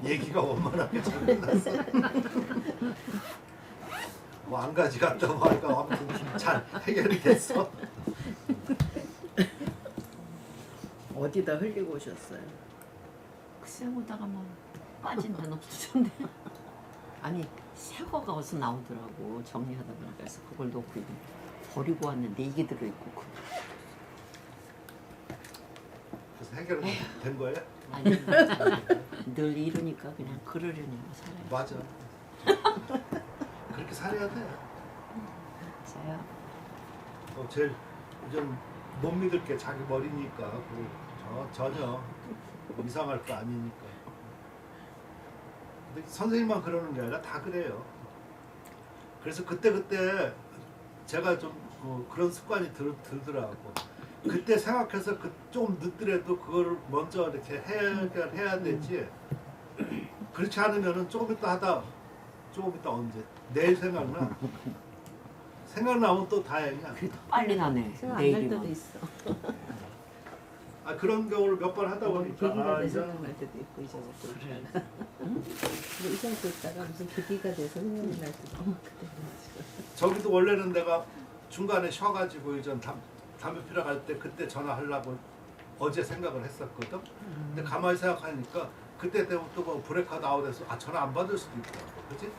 얘기가 원만하게 잘 끝났어. 뭐 한 가지 같다고 하니까 아무튼 잘 해결이 됐어. 어디다 흘리고 오셨어요? 글쎄 오다가 뭐 빠진 데는 없었는데 아니 새거가 어디서 나오더라고 정리하다 보니까 그래서 그걸 놓고 이거 버리고 왔는데 이게 들어있고 그래서 해결된 거예요? 아니 늘 이러니까 그냥 그러려니 살아요. 맞아. 그렇게 살아야 돼. 저요. 제일 좀 못 믿을 게 자기 머리니까 전혀 이상할 거 아니니까. 근데 선생님만 그러는 게 아니라 다 그래요. 그래서 그때 제가 좀 그런 습관이 들더라고. 그때 생각해서 좀 늦더라도 그걸 먼저 이렇게 해결해야 되지. 그렇지 않으면은 조금 이따 하다 조금 이따 언제 내일 생각나면 또 다행이야. 그래도 빨리 나네. 생각 안 날 내일이면. 때도 있어. 아 그런 경우를 몇 번 하다 보니까 계기가 돼서 이제 생각날 때도 있고 잊어먹고 있다가 근데 잊어먹고 있다가 무슨 계기가 돼서 생각이 날 때도 그때 저기도 원래는 내가 중간에 쉬어가지고 이전 담배 피러 갈 때 그때 전화하려고 어제 생각을 했었거든. 근데 가만히 생각하니까 그때 되면 또 뭐 브레이크아웃 아웃해서 전화 안 받을 수도 있더라고, 그렇지?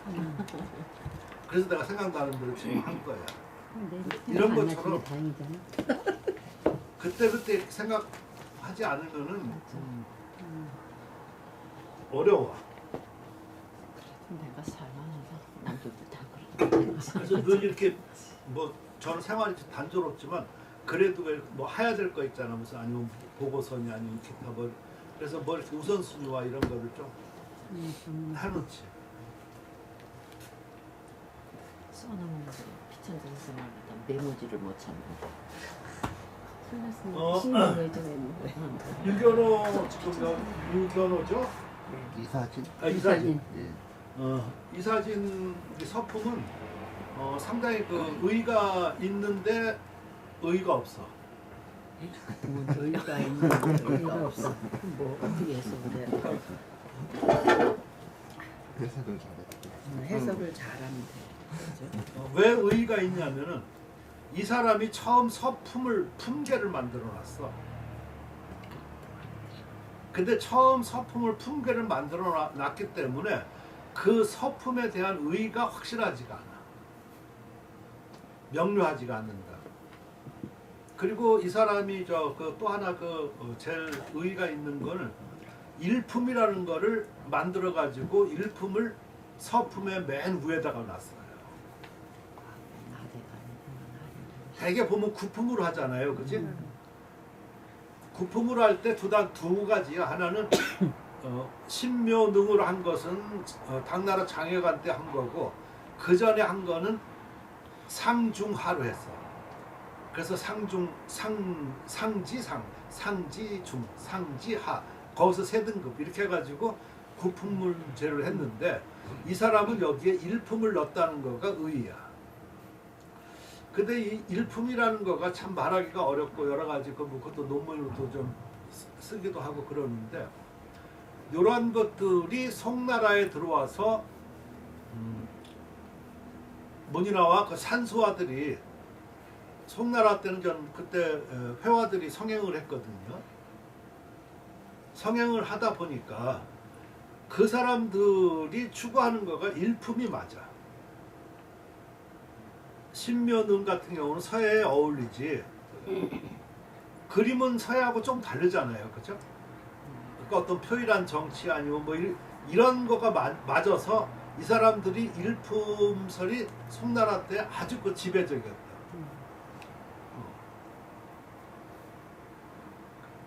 그래서 내가 생각나는 대로 지금 한 거야. 이런 것처럼 그때 생각하지 않으면은 어려워. 내가 살만해서 남들도 다 그래. 그래서 늘 이렇게 뭐 저는 생활이 단조롭지만 그래도 뭐 해야 될 거 있잖아. 무슨 아니면 보고서니 아니면 기타 뭐 그래서 뭐 이렇게 우선순위와 이런 거를 좀 해놓지. 써놓은 거 귀찮아서 말하다 메모지를 못 찾는다. 설날스님 신경 예전에 유견호 지금 유견호죠? 이사진. 이사진. 예. 이사진 서품은 상당히 그 의가 있는데 의가 없어. 뭐 의가 있는 의가 없어. 뭐 어떻게 해서 그래? 해석을 잘해. 해석을 잘하면 돼. 그죠? 왜 의의가 있냐면은 이 사람이 처음 서품을 품계를 만들어 놨어. 근데 처음 서품을 품계를 만들어 놨기 때문에 그 서품에 대한 의의가 확실하지가 않아. 명료하지가 않는다. 그리고 이 사람이 또 하나 제일 의의가 있는 거는 일품이라는 거를 만들어 가지고 일품을 서품의 맨 위에다가 놨어요. 대개 보면 구품으로 하잖아요, 그지? 구품으로 할 때 두 가지야. 하나는 신묘능으로 한 것은 당나라 장혁한 때 한 거고, 그 전에 한 거는 상중하로 했어. 그래서 상지중, 상지하 거기서 세 등급 이렇게 해가지고 구품문제를 했는데 이 사람은 여기에 일품을 넣었다는 거가 의의야. 근데 이 일품이라는 거가 참 말하기가 어렵고 여러 가지 그것도 논문으로도 좀 쓰기도 하고 그러는데 이러한 것들이 송나라에 들어와서 문인화와 그 산수화들이 송나라 때는 그때 회화들이 성행을 했거든요. 성행을 하다 보니까 그 사람들이 추구하는 거가 일품이 맞아. 신묘능 같은 경우는 서예에 어울리지. 그림은 서예하고 좀 다르잖아요, 그죠? 그러니까 어떤 표일한 정치 아니면 뭐 이런 거가 맞아서 이 사람들이 일품설이 송나라 때 아주 지배적이었다.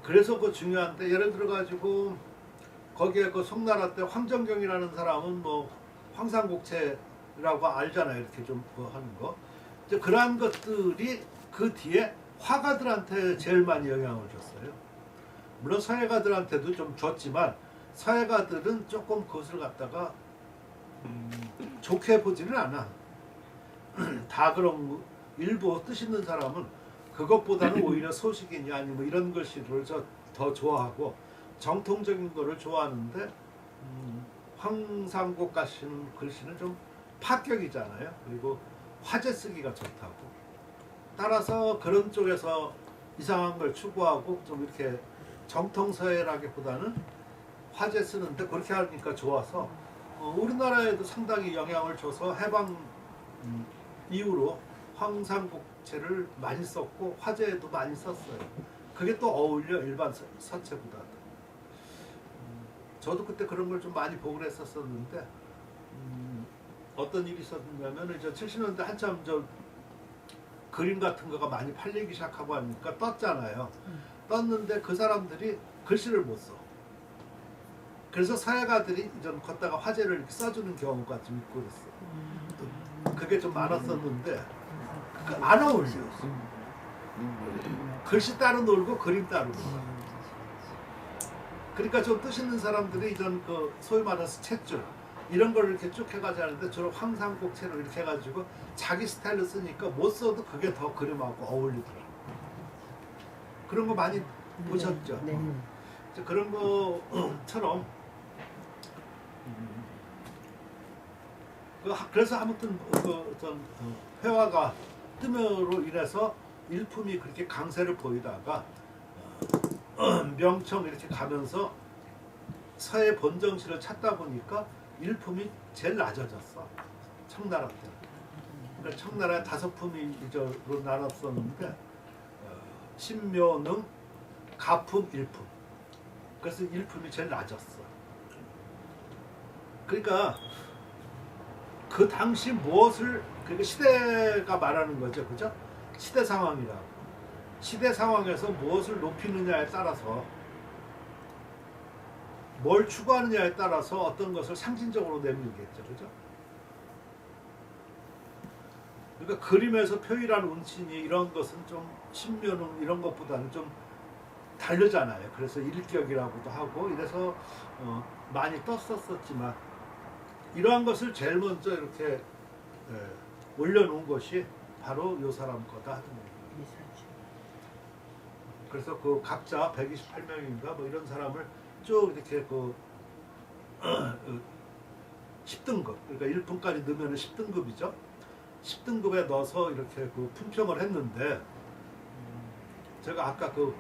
그래서 중요한데 예를 들어 가지고 거기에 송나라 때 황정경이라는 사람은 뭐 황상곡체라고 알잖아요, 이렇게 좀 하는 거. 이제 그러한 것들이 그 뒤에 화가들한테 제일 많이 영향을 줬어요. 물론 서예가들한테도 좀 줬지만 서예가들은 조금 그것을 갖다가 좋게 보지는 않아. 다 그런 일부 뜻 있는 사람은 그것보다는 오히려 소식이냐 아니면 이런 글씨를 더 좋아하고 정통적인 거를 좋아하는데 황상국 가시는 글씨는 좀 파격이잖아요. 그리고 화제 쓰기가 좋다고. 따라서 그런 쪽에서 이상한 걸 추구하고 좀 이렇게 정통서예라기보다는 화제 쓰는데 그렇게 하니까 좋아서 우리나라에도 상당히 영향을 줘서 해방 이후로 황상국체를 많이 썼고 화제에도 많이 썼어요. 그게 또 어울려 일반 서체보다도. 저도 그때 그런 걸 좀 많이 보고 그랬었는데 어떤 일이 있었냐면 이제 70년대 한참 저 그림 같은 거가 많이 팔리기 시작하고 하니까 떴잖아요. 떴는데 그 사람들이 글씨를 못 써. 그래서 서예가들이 이제 걷다가 화제를 이렇게 써주는 경우가 좀 있고 그랬어. 그게 좀 많았었는데 안 어울려. 글씨 따로 놀고 그림 따로 놀고. 그러니까 좀 뜻 있는 사람들이 이전 그 소위 말해서 챗줄 이런 걸 이렇게 쭉 해가지고 하는데 주로 황상국체로 이렇게 해가지고 자기 스타일로 쓰니까 못 써도 그게 더 그림하고 어울리더라고. 그런 거 많이 보셨죠? 네. 그런 거처럼 그래서 아무튼 그 어떤 회화가 뜸으로 인해서 일품이 그렇게 강세를 보이다가 명청 이렇게 가면서 서해 본정실을 찾다 보니까 일품이 제일 낮아졌어. 청나라 때. 그러니까 청나라에 5품이 이저로 나눴었는데 신묘능, 가품, 일품. 그래서 일품이 제일 낮았어. 그러니까 그 당시 무엇을 그러니까 시대가 말하는 거죠, 그죠? 시대 상황이라고. 시대 상황에서 무엇을 높이느냐에 따라서 뭘 추구하느냐에 따라서 어떤 것을 상징적으로 내밀겠죠, 그죠? 그러니까 그림에서 표현한 운신이 이런 것은 좀 신묘능 이런 것보다는 좀 다르잖아요. 그래서 일격이라고도 하고 이래서 많이 떴었지만 이러한 것을 제일 먼저 이렇게 올려놓은 것이 바로 요 사람 거다 하는 거예요. 그래서 그 각자 128명인가 뭐 이런 사람을 쭉 이렇게 그 10등급 그러니까 1품까지 넣으면 10등급이죠. 10등급에 넣어서 이렇게 그 품평을 했는데 제가 아까 그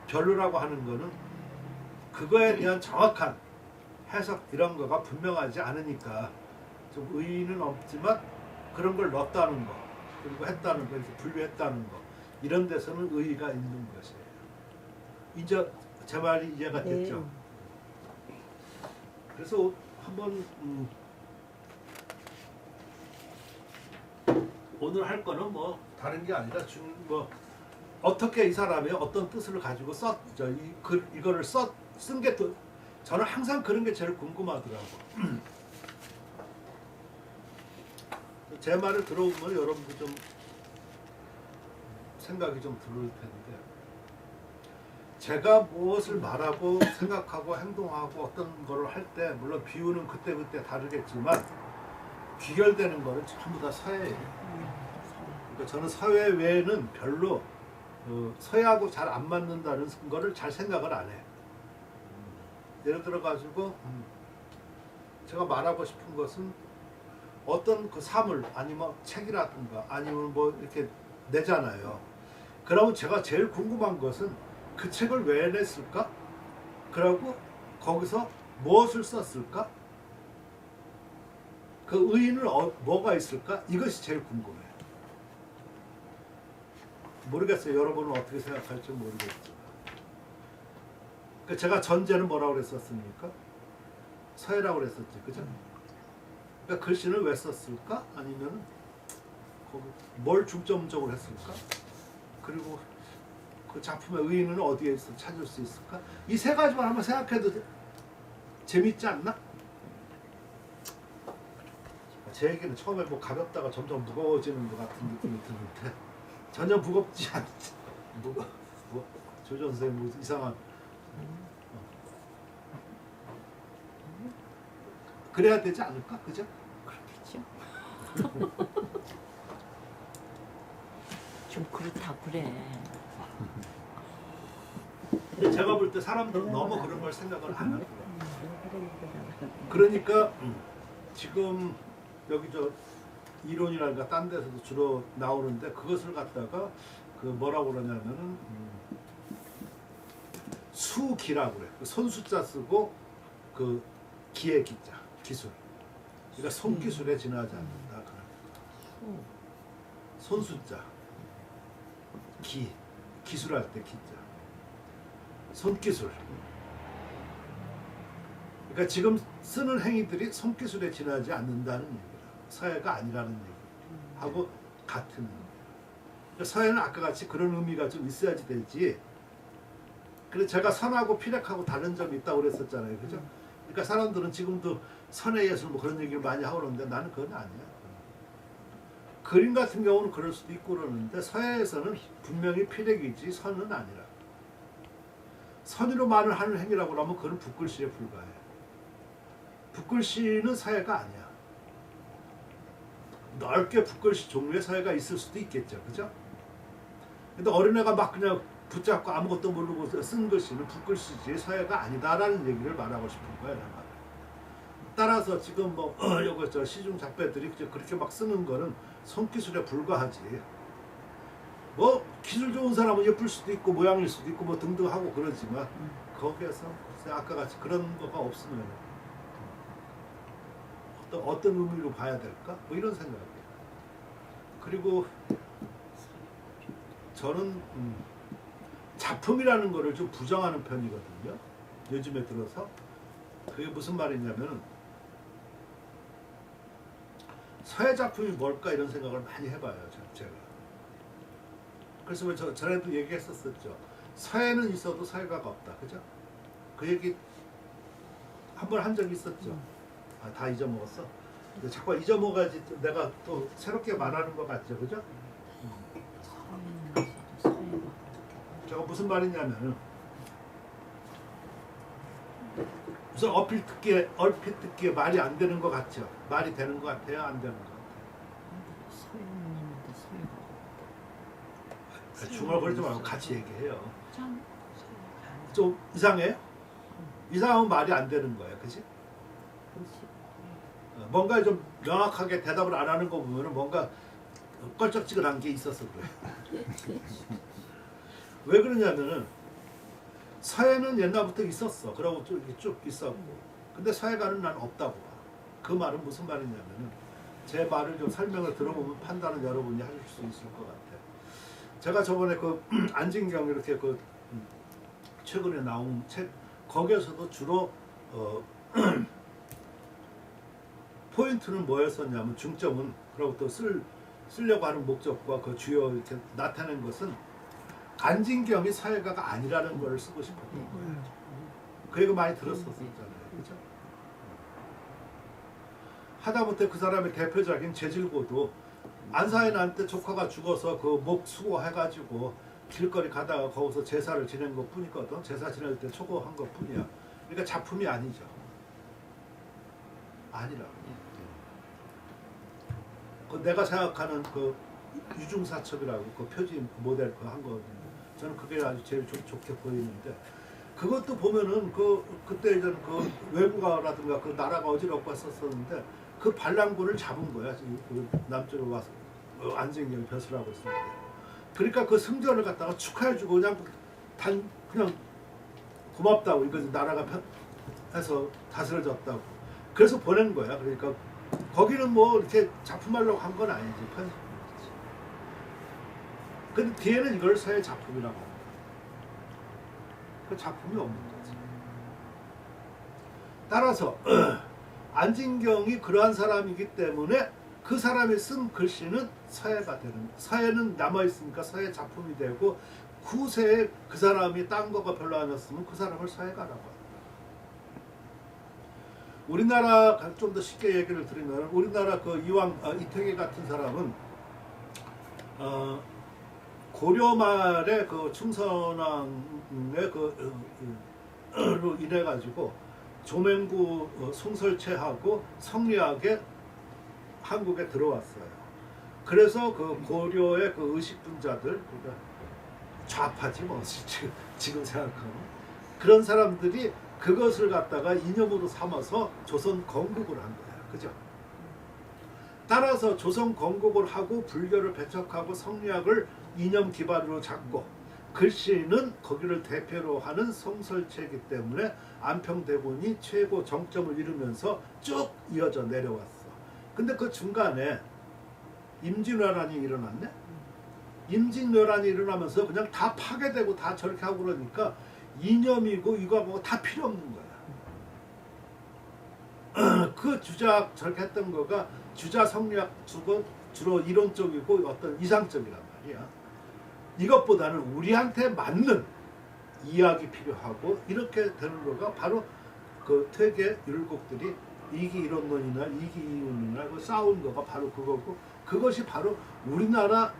별로라고 하는 거는 그거에 대한 정확한 해석 이런 거가 분명하지 않으니까 좀 의의는 없지만 그런 걸 넣었다는 거 그리고 했다는 거 이렇게 분류했다는 거 이런 데서는 의의가 있는 것이에요. 이제 제 말이 이해가 됐죠? 네. 그래서 한번 오늘 할 거는 뭐 다른 게 아니라 뭐 어떻게 이 사람이 어떤 뜻을 가지고 이거를 쓴 게 또 저는 항상 그런 게 제일 궁금하더라고. 제 말을 들어보면 여러분도 좀 생각이 좀 들을 텐데 제가 무엇을 말하고 생각하고 행동하고 어떤 거를 할 때 물론 비유는 그때그때 다르겠지만 귀결되는 거는 전부 다 서예예요. 그러니까 저는 서예 외에는 별로 서예하고 잘 안 맞는다는 거를 잘 생각을 안 해. 예를 들어 가지고 제가 말하고 싶은 것은 어떤 그 사물 아니면 책이라든가 아니면 뭐 이렇게 내잖아요. 그러면 제가 제일 궁금한 것은 그 책을 왜 냈을까? 그리고 거기서 무엇을 썼을까? 그 의의는 뭐가 있을까? 이것이 제일 궁금해요. 모르겠어요. 여러분은 어떻게 생각할지 모르겠지만. 그러니까 제가 전제는 뭐라고 그랬었습니까? 서예라고 그랬었지, 그죠? 그러니까 글씨는 왜 썼을까? 아니면 뭘 중점적으로 했을까? 그리고 그 작품의 의의는 어디에서 찾을 수 있을까? 이 세 가지만 한번 생각해도 재밌지 않나? 제 얘기는 처음에 뭐 가볍다가 점점 무거워지는 것 같은 느낌이 드는데 전혀 무겁지 않지. 조전 선생님 뭐 이상한. 그래야 되지 않을까? 그죠? 그렇겠죠. 좀 그렇다 그래. 근데 제가 볼 때 사람들은 너무 그런 걸 생각을 안 하더라고요. 음. 그러니까 지금 여기 저 이론이랄까 딴 데서도 주로 나오는데 그것을 갖다가 그 뭐라고 그러냐면은 수기라고 그래. 그 손수자 쓰고 그 기의 기자 기술. 그러니까 손기술에 지나지 않는다. 그런 손수자 기술할 때 기자 손기술. 그러니까 지금 쓰는 행위들이 손기술에 지나지 않는다는 얘기다. 서해가 아니라는 얘기하고 같은 의미예요. 그러니까 서해는 아까 같이 그런 의미가 좀 있어야지 되지. 그래서 제가 선하고 피력하고 다른 점이 있다고 그랬었잖아요. 그죠? 그러니까 사람들은 지금도 선의 예술 뭐 그런 얘기를 많이 하고 그러는데 나는 그건 아니야. 그림 같은 경우는 그럴 수도 있고 그러는데 서해에서는 분명히 피력이지 선은 아니라. 선의로 말을 하는 행위라고 하면 그건 붓글씨에 불과해. 붓글씨는 서해가 아니야. 넓게 붓글씨 종류의 서해가 있을 수도 있겠죠. 그죠? 근데 어린애가 막 그냥 붙잡고 아무것도 모르고 쓴 글씨는 붓글씨지 서해가 아니다라는 얘기를 말하고 싶은 거야. 내가. 따라서 지금 뭐 요거 저 시중 작가들이 그렇게 막 쓰는 거는 손기술에 불과하지. 뭐 기술 좋은 사람은 예쁠 수도 있고 모양일 수도 있고 뭐 등등 하고 그러지만 거기에서 글쎄 아까 같이 그런 거가 없으면 어떤 의미로 봐야 될까? 뭐 이런 생각이에요. 그리고 저는 작품이라는 거를 좀 부정하는 편이거든요. 요즘에 들어서 그게 무슨 말이냐면 서예 작품이 뭘까 이런 생각을 많이 해봐요. 제가. 그래서 왜 전에도 얘기했었죠. 서예는 있어도 서예가가 없다. 그죠? 그 얘기 한 번 한 적이 있었죠. 아, 다 잊어먹었어? 근데 자꾸 잊어먹어야지 내가 또 새롭게 말하는 것 같죠. 그죠? 제가 무슨 말이냐면은 우선 얼핏 듣기에 말이 안 되는 것 같죠. 말이 되는 것 같아요? 안 되는 것 같아요? 서해는 있는데 서해가 중얼거리지 말고 같이 얘기해요. 참 좀 이상해요? 이상하면 말이 안 되는 거예요. 그치? 뭔가 좀 명확하게 대답을 안 하는 거 보면 뭔가 껄쩍지근한 게 있어서 그래. 왜 그러냐면은 서해는 옛날부터 있었어. 그러고 쭉 있었고. 근데 서해가는 난 없다고 봐. 그 말은 무슨 말이냐면은 제 말을 좀 설명을 들어보면 판단은 여러분이 하실 수 있을 것 같아요. 제가 저번에 그 안진경 이렇게 그 최근에 나온 책 거기에서도 주로 포인트는 뭐였었냐면 중점은 그리고 또 쓰려고 하는 목적과 그 주요 이렇게 나타낸 것은 안진경이 서예가가 아니라는 걸 쓰고 싶었던 거예요. 그 얘기 많이 들었었잖아요. 그렇죠? 하다못해 그 사람의 대표적인 제질고도 안사인한테 조카가 죽어서 그 목 수고해가지고 길거리 가다가 거기서 제사를 지낸 것 뿐이거든. 제사 지낼 때 초고한 것 뿐이야. 그러니까 작품이 아니죠. 아니라고. 그 내가 생각하는 그 유중사첩이라고 그 표지 모델 그 한 거 저는 그게 아주 제일 좋게 보이는데 그것도 보면은 그때 이제 그 외국어라든가 그 나라가 어지럽고 했었었는데 그 반란군을 잡은 거야. 그 남쪽으로 와서 안진경이 벼슬하고 있을 때. 그러니까 그 승전을 갖다가 축하해주고 그냥 고맙다고 이거 나라가 해서 다스려졌다고. 그래서 보낸 거야. 그러니까 거기는 뭐 이렇게 작품하려고 한 건 아니지. 편집이지. 근데 뒤에는 이걸 서예 작품이라고 합니다. 그 작품이 없는 거지. 따라서 안진경이 그러한 사람이기 때문에 그 사람이 쓴 글씨는 서예가 되는, 서예는 남아있으니까 서예 작품이 되고 후세에 그 사람이 딴 거가 별로 아니었으면 그 사람을 서예가라고 합니다. 우리나라 좀 더 쉽게 얘기를 드리면 우리나라 그 이왕 이태기 같은 사람은 고려 말에 그 충선왕의 로 인해 가지고 조맹구 송설채하고 성리학에 한국에 들어왔어요. 그래서 그 고려의 그 의식분자들, 그러니까 좌파지 뭐 지금 생각하면 그런 사람들이 그것을 갖다가 이념으로 삼아서 조선 건국을 한 거야. 그죠? 따라서 조선 건국을 하고 불교를 배척하고 성리학을 이념 기반으로 잡고 글씨는 거기를 대표로 하는 성설체이기 때문에 안평대군이 최고 정점을 이루면서 쭉 이어져 내려왔어. 근데 그 중간에 임진왜란이 일어났네? 임진왜란이 일어나면서 그냥 다 파괴되고 다 저렇게 하고 그러니까 이념이고 이거하고 다 필요 없는 거야. 그 주자 저렇게 했던 거가 주자 성리학 주로 이론적이고 어떤 이상적이란 말이야. 이것보다는 우리한테 맞는 이야기 필요하고 이렇게 되는 거가 바로 그 퇴계 율곡들이 이기 이론론이나 이기 이론이나 그 싸운 거가 바로 그거고 그것이 바로 우리나라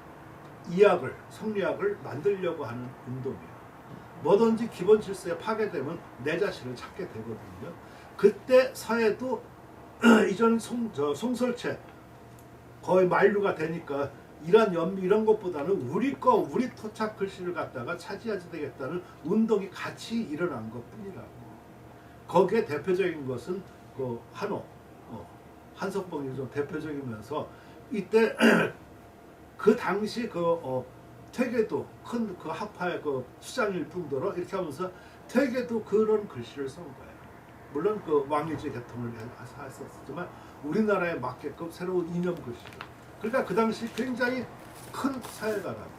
이학을 성리학을 만들려고 하는 운동이에요. 뭐든지 기본 질서에 파괴되면 내 자신을 찾게 되거든요. 그때 사회도 이전 송설체 거의 만류가 되니까 이런 것보다는 우리 토착 글씨를 갖다가 차지하지 되겠다는 운동이 같이 일어난 것뿐이라고. 거기에 대표적인 것은 그 한호, 한석봉이 좀 대표적이면서 이때 그 당시 퇴계도 큰 그 학파의 그 수장일 뿐더러 이렇게 하면서 퇴계도 그런 글씨를 쓴 거예요. 물론 그 왕유지 개통을 했었지만 우리나라에 맞게끔 새로운 이념 글씨를. 그러니까 그 당시 굉장히 큰 사회가라고.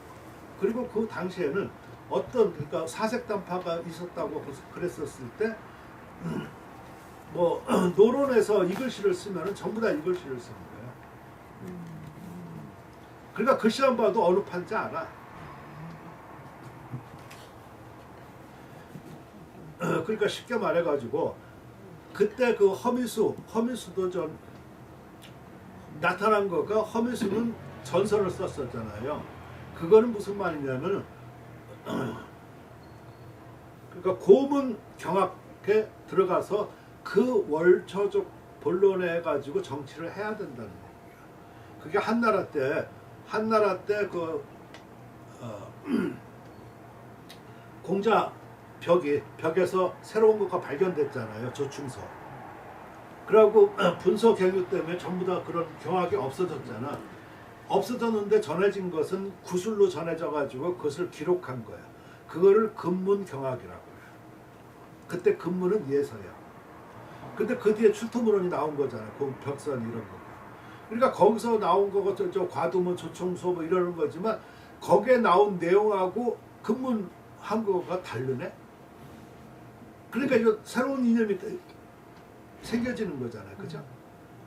그리고 그 당시에는 어떤 그러니까 사색단파가 있었다고 그랬었을 때 뭐 노론에서 이 글씨를 쓰면은 전부 다 이 글씨를 쓰는 거예요. 그러니까 글씨만 봐도 어느 판인지 알아. 그러니까 쉽게 말해가지고 그때 그 허미수도 전 나타난 거가 허미수는 전설을 썼었잖아요. 그거는 무슨 말이냐면 그러니까 고문 경학에 들어가서 그 월초적 본론에 가지고 정치를 해야 된다는 얘기예요. 그게 한나라 때 그 공자 벽에서 새로운 것가 발견됐잖아요. 조충서. 그러고 분서 경유 때문에 전부 다 그런 경학이 없어졌잖아. 없어졌는데 전해진 것은 구술로 전해져 가지고 그것을 기록한 거야. 그거를 금문 경학이라고 해요. 그때 금문은 예서야. 근데 그 뒤에 출토문헌이 나온 거잖아요. 그 벽선 이런 거. 그러니까 거기서 나온 거가 저 과두문, 조총소 뭐 이러는 거지만 거기에 나온 내용하고 금문 한국어가 다르네. 그러니까 이거 새로운 이념이 생겨지는 거잖아요. 그죠?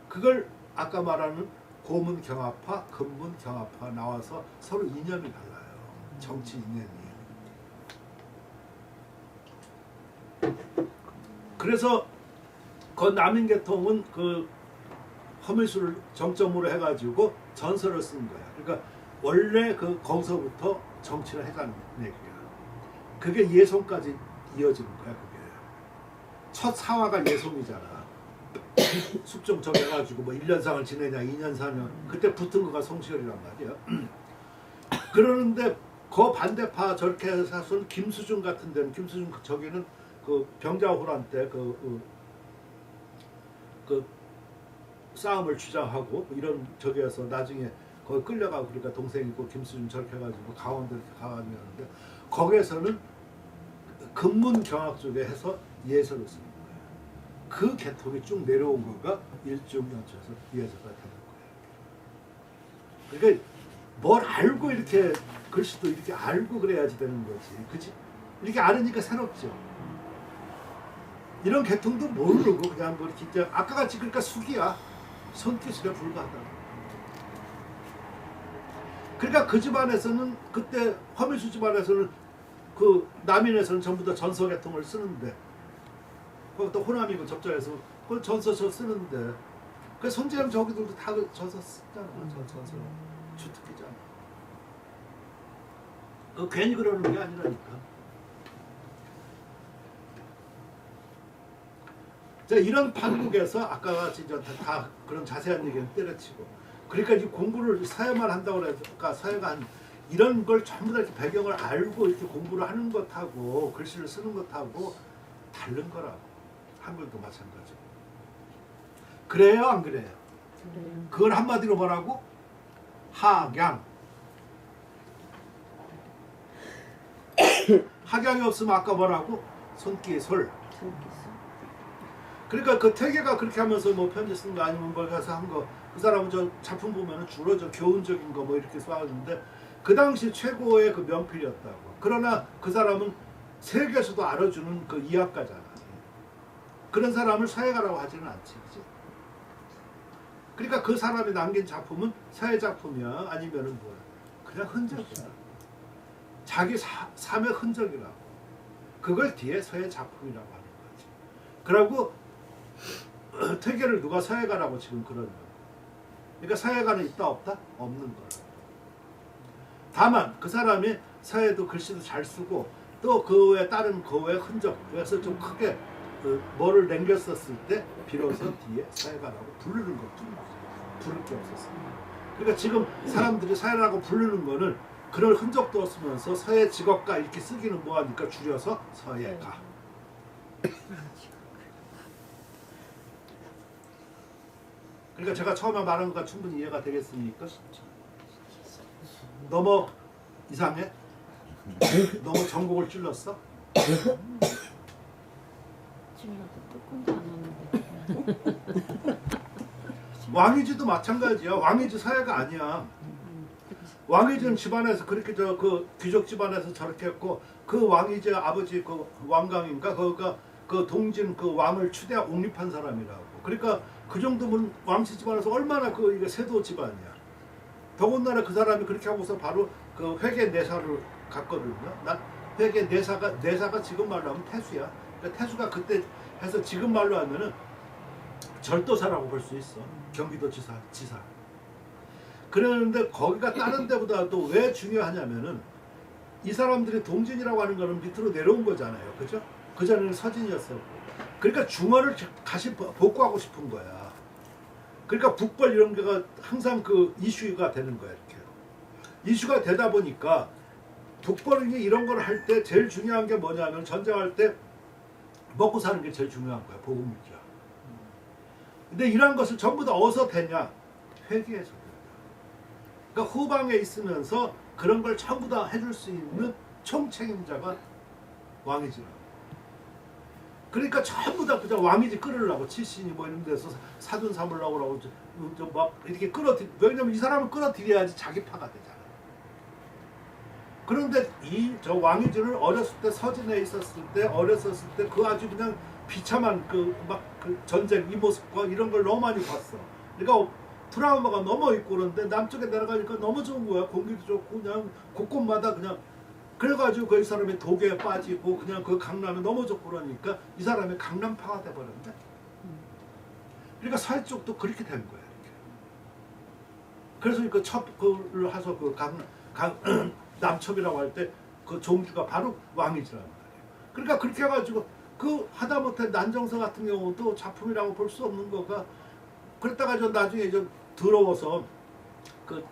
그걸 아까 말하는 고문 경합파, 금문 경합파 나와서 서로 이념이 달라요. 정치 이념이. 그래서 그 남인계통은 그 허밀수를 정점으로 해가지고 전설을 쓴 거야. 그러니까 원래 그 거기서부터 정치를 해가는 얘기야. 그게 예송까지 이어지는 거야. 그게 첫 사화가 예송이잖아. 숙종 정해가지고 뭐 1년상을 지내냐 2년 4년 그때 붙은 거가 송시열이란 말이야. 그러는데 그 반대파 저렇게 해서 김수중 같은 데는 김수중 저기는 그 병자호란 때 그 싸움을 주장하고 이런 저기에서 나중에 거기 끌려가고 그러니까 동생이고 김수중 저렇게 해가지고 강원도 이렇게 가가지고 하는데 거기에서는 금문 경학 쪽에 해서 예서를 쓰는 거예요. 그 계통이 쭉 내려온 거가 일중연처에서 예서가 되는 거예요. 그러니까 뭘 알고 이렇게 글씨도 이렇게 알고 그래야지 되는 거지, 그치? 이렇게 알으니까 새롭죠. 이런 계통도 모르고 그냥 뭐 진짜 아까 같이 그러니까 숙이야. 손기술에 불과하다. 그러니까 그 집안에서는 그때 허밀수 집안에서는 그 남인에서는 전부 다 전서 계통을 쓰는데 거기다 호남이고 접자에서 그걸 전서 쓰는데 그 손재영 저기들도 다 전서 쓰잖아. 전서 주특기잖아. 그 괜히 그러는 게 아니라니까. 자, 이런 판국에서 아까 같이 다 그런 자세한 얘기는 때려치고 그러니까 이 공부를 사회만 한다고 그러니까 사회가 한 이런 걸 전부 다 이렇게 배경을 알고 이렇게 공부를 하는 것하고 글씨를 쓰는 것하고 다른 거라고. 한글도 마찬가지고. 그래요, 안 그래요? 그래요. 그걸 한마디로 뭐라고? 학양. 학양이 없으면 아까 뭐라고? 손기솔. 손기술. 그러니까 그 태계가 그렇게 하면서 뭐 편지 쓴 거 아니면 뭐 가서 한 거, 그 사람은 저 작품 보면은 주로 저 교훈적인 거 뭐 이렇게 써왔는데 그 당시 최고의 그 명필이었다고. 그러나 그 사람은 세계에서도 알아주는 그 이학가잖아. 그런 사람을 서예가라고 하지는 않지, 그치? 그러니까 그 사람이 남긴 작품은 서예 작품이야, 아니면은 뭐야? 그냥 흔적이야. 자기 삶의 흔적이라고. 그걸 뒤에 서예 작품이라고 하는 거지. 그리고 퇴계를 누가 서예가라고 지금 그러는 거야. 그러니까 서예가는 있다 없다? 없는 거라. 다만 그 사람이 서예도 글씨도 잘 쓰고 또 그 외에 다른 그 외의 흔적, 그래서 좀 크게 뭐를 남겼었을 때 비로소 뒤에 서예가라고 부르는 것뿐이지. 부를 게 없었어. 그러니까 지금 사람들이 서예라고 부르는 거는 그럴 흔적도 없으면서 서예 직업가 이렇게 쓰기는 뭐하니까 줄여서 서예가. 그러니까 제가 처음에 말한 것과 충분히 이해가 되겠습니까? 너무 이상해? 너무 전곡을 찔렀어? 찔러도 뚜껑도 안 오는데. 왕이지도 마찬가지야. 왕이지 서예가 아니야. 왕이지는 집안에서 그렇게 저 그 귀족 집안에서 저렇게 했고 그 왕이지 아버지 그 왕강인가 그가 그 동진 그 왕을 추대 옹립한 사람이라고. 그러니까 그 정도면 왕씨 집안에서 얼마나 그 이게 세도 집안이야. 더군다나 그 사람이 그렇게 하고서 바로 그 회계 내사를 갔거든요. 난 회계 내사가 지금 말로 하면 태수야. 그러니까 태수가 그때 해서 지금 말로 하면은 절도사라고 볼 수 있어. 경기도지사. 그러는데 거기가 다른 데보다도 왜 중요하냐면은 이 사람들이 동진이라고 하는 거는 밑으로 내려온 거잖아요. 그죠? 그전에는 서진이었었고. 그러니까 중어를 다시 복구하고 싶은 거야. 그러니까 북벌 이런 게가 항상 그 이슈가 되는 거야. 이렇게. 이슈가 되다 보니까 북벌이 이런 걸 할 때 제일 중요한 게 뭐냐면 전쟁할 때 먹고 사는 게 제일 중요한 거야. 보급물이야. 근데 이러한 것을 전부 다 어디서 되냐? 회계에서 된다. 그러니까 후방에 있으면서 그런 걸 전부 다 해줄 수 있는 총책임자가 왕이지라고. 그러니까 전부 다 그냥 왕이지 끌으려고 칠신이 뭐 이런 데서 사돈 삼으려고 그러고 막 이렇게 왜냐면 이 사람을 끌어들여야지 자기 파가 되잖아. 그런데 이 저 왕이지는 어렸을 때 서진에 있었을 때 어렸었을 때 그 아주 그냥 비참한 그 막 그 전쟁 이 모습과 이런 걸 너무 많이 봤어. 그러니까 트라우마가 너무 있고 그런데 남쪽에 내려가니까 너무 좋은 거야. 공기도 좋고 그냥 곳곳마다 그냥 그래가지고 그 이 사람이 독에 빠지고 그냥 그 강남에 너무 좋고 그러니까 이 사람이 강남파가 돼버렸는데. 그러니까 서해 쪽도 그렇게 된 거야. 이렇게. 그래서 그 첩을 해서 그 남첩이라고 할 때 그 종주가 바로 왕이지라는 말이에요. 그러니까 그렇게 해가지고 그 하다못해 난정서 같은 경우도 작품이라고 볼 수 없는 거가 그랬다가 저 나중에 좀 더러워서 그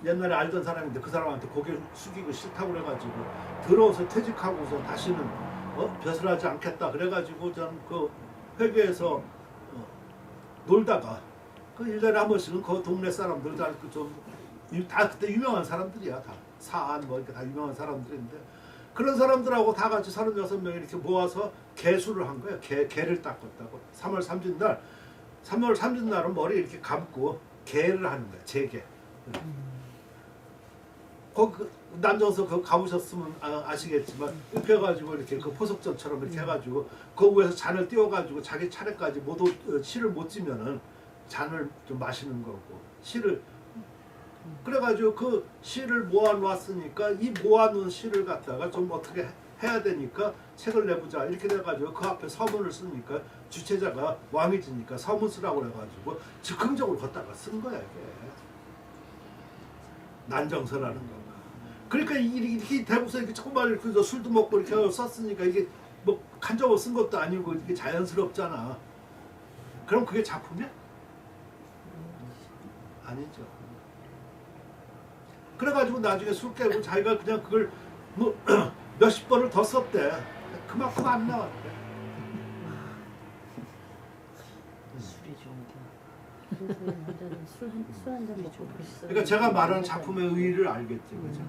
옛날에 알던 사람인데 그 사람한테 고개 숙이고 싫다고 그래가지고 더러워서 퇴직하고서 다시는 벼슬 하지 않겠다 그래가지고 전 그 회계에서 놀다가 그 1년에 한 번씩은 그 동네 사람들 다 그때 유명한 사람들이야. 다 사안 뭐 이렇게 다 유명한 사람들인데 그런 사람들하고 다 같이 36명이 이렇게 모아서 개수를 한 거야. 개를 닦았다고. 3월 3旬날은 머리 이렇게 감고 개를 하는 거야. 재개. 거기 남정서 그 가보셨으면 아시겠지만 이렇게 해가지고 이렇게 그 포석전처럼 이렇게 해가지고 그 위에서 잔을 띄워가지고 자기 차례까지 모두 실을 못 지면은 잔을 좀 마시는 거고 실을 그래가지고 그 실을 모아놨으니까 이 모아놓은 실을 갖다가 좀 어떻게 해야 되니까 책을 내보자 이렇게 돼가지고 그 앞에 서문을 쓰니까 주체자가 왕이지니까 서문 쓰라고 그래가지고 즉흥적으로 걷다가 쓴 거야 이게 난정서라는 거. 그러니까 이렇게 대부서 이렇게 조금만 이렇게 술도 먹고 이렇게 썼으니까 이게 뭐 간접으로 쓴 것도 아니고 이게 자연스럽잖아. 그럼 그게 작품이야? 아니죠. 그래가지고 나중에 술 깨고 자기가 그냥 그걸 뭐 몇십 번을 더 썼대. 그만큼 안 나왔대. 술이 좋은 게. 그래서 남자는 술한잔 먹고 벌써. 그러니까 제가 말하는 작품의 의의를 알겠지, 그죠?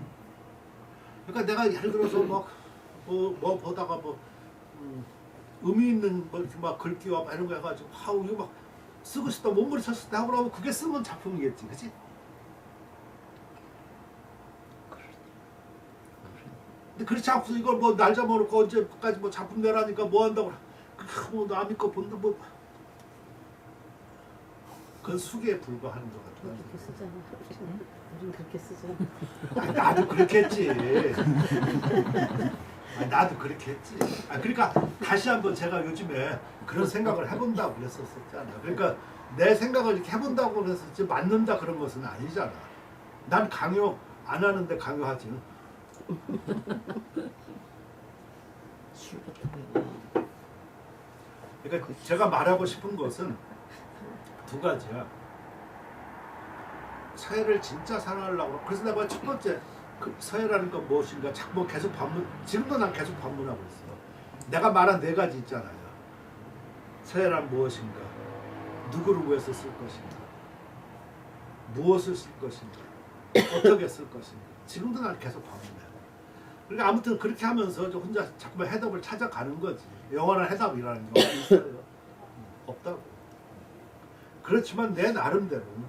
그러니까 내가 예를 들어서 뭐 보다가 의미 있는 뭐 이렇게 막 글귀와 막 이런 거 해가지고 아우 이거 막 쓰고 싶다 몸부림쳤을 때 하고 나면 그게 쓰면 작품이겠지, 그지? 근데 그렇지 않고서 이걸 뭐 날 잡아놓고 언제까지 뭐 작품 내라니까 뭐 한다고 뭐 남의 거 본다 뭐 그건 수기에 불과한 것 같다. 그렇게 쓰잖아. 우린 그렇게 쓰잖아. 아니, 나도 그렇게 했지. 아니, 나도 그렇게 했지. 그러니까 다시 한번 제가 요즘에 그런 생각을 해본다고 그랬었잖아. 그러니까 내 생각을 이렇게 해본다고 그랬었지 맞는다 그런 것은 아니잖아. 난 강요 안 하는데 강요하지. 술부터 배워. 그러니까 제가 말하고 싶은 것은 두 가지야. 서예를 진짜 사랑하려고. 그래서 내가 첫 번째 그 서예라는 건 무엇인가 자꾸 계속 지금도 난 계속 반문하고 있어. 내가 말한 네 가지 있잖아요. 서예란 무엇인가, 누구를 위해서 쓸 것인가, 무엇을 쓸 것인가, 어떻게 쓸 것인가. 지금도 난 계속 반문해. 그러니까 아무튼 그렇게 하면서 혼자 자꾸만 해답을 찾아가는 거지. 영원한 해답이라는 거 있어요. 없다고. 그렇지만 내 나름대로는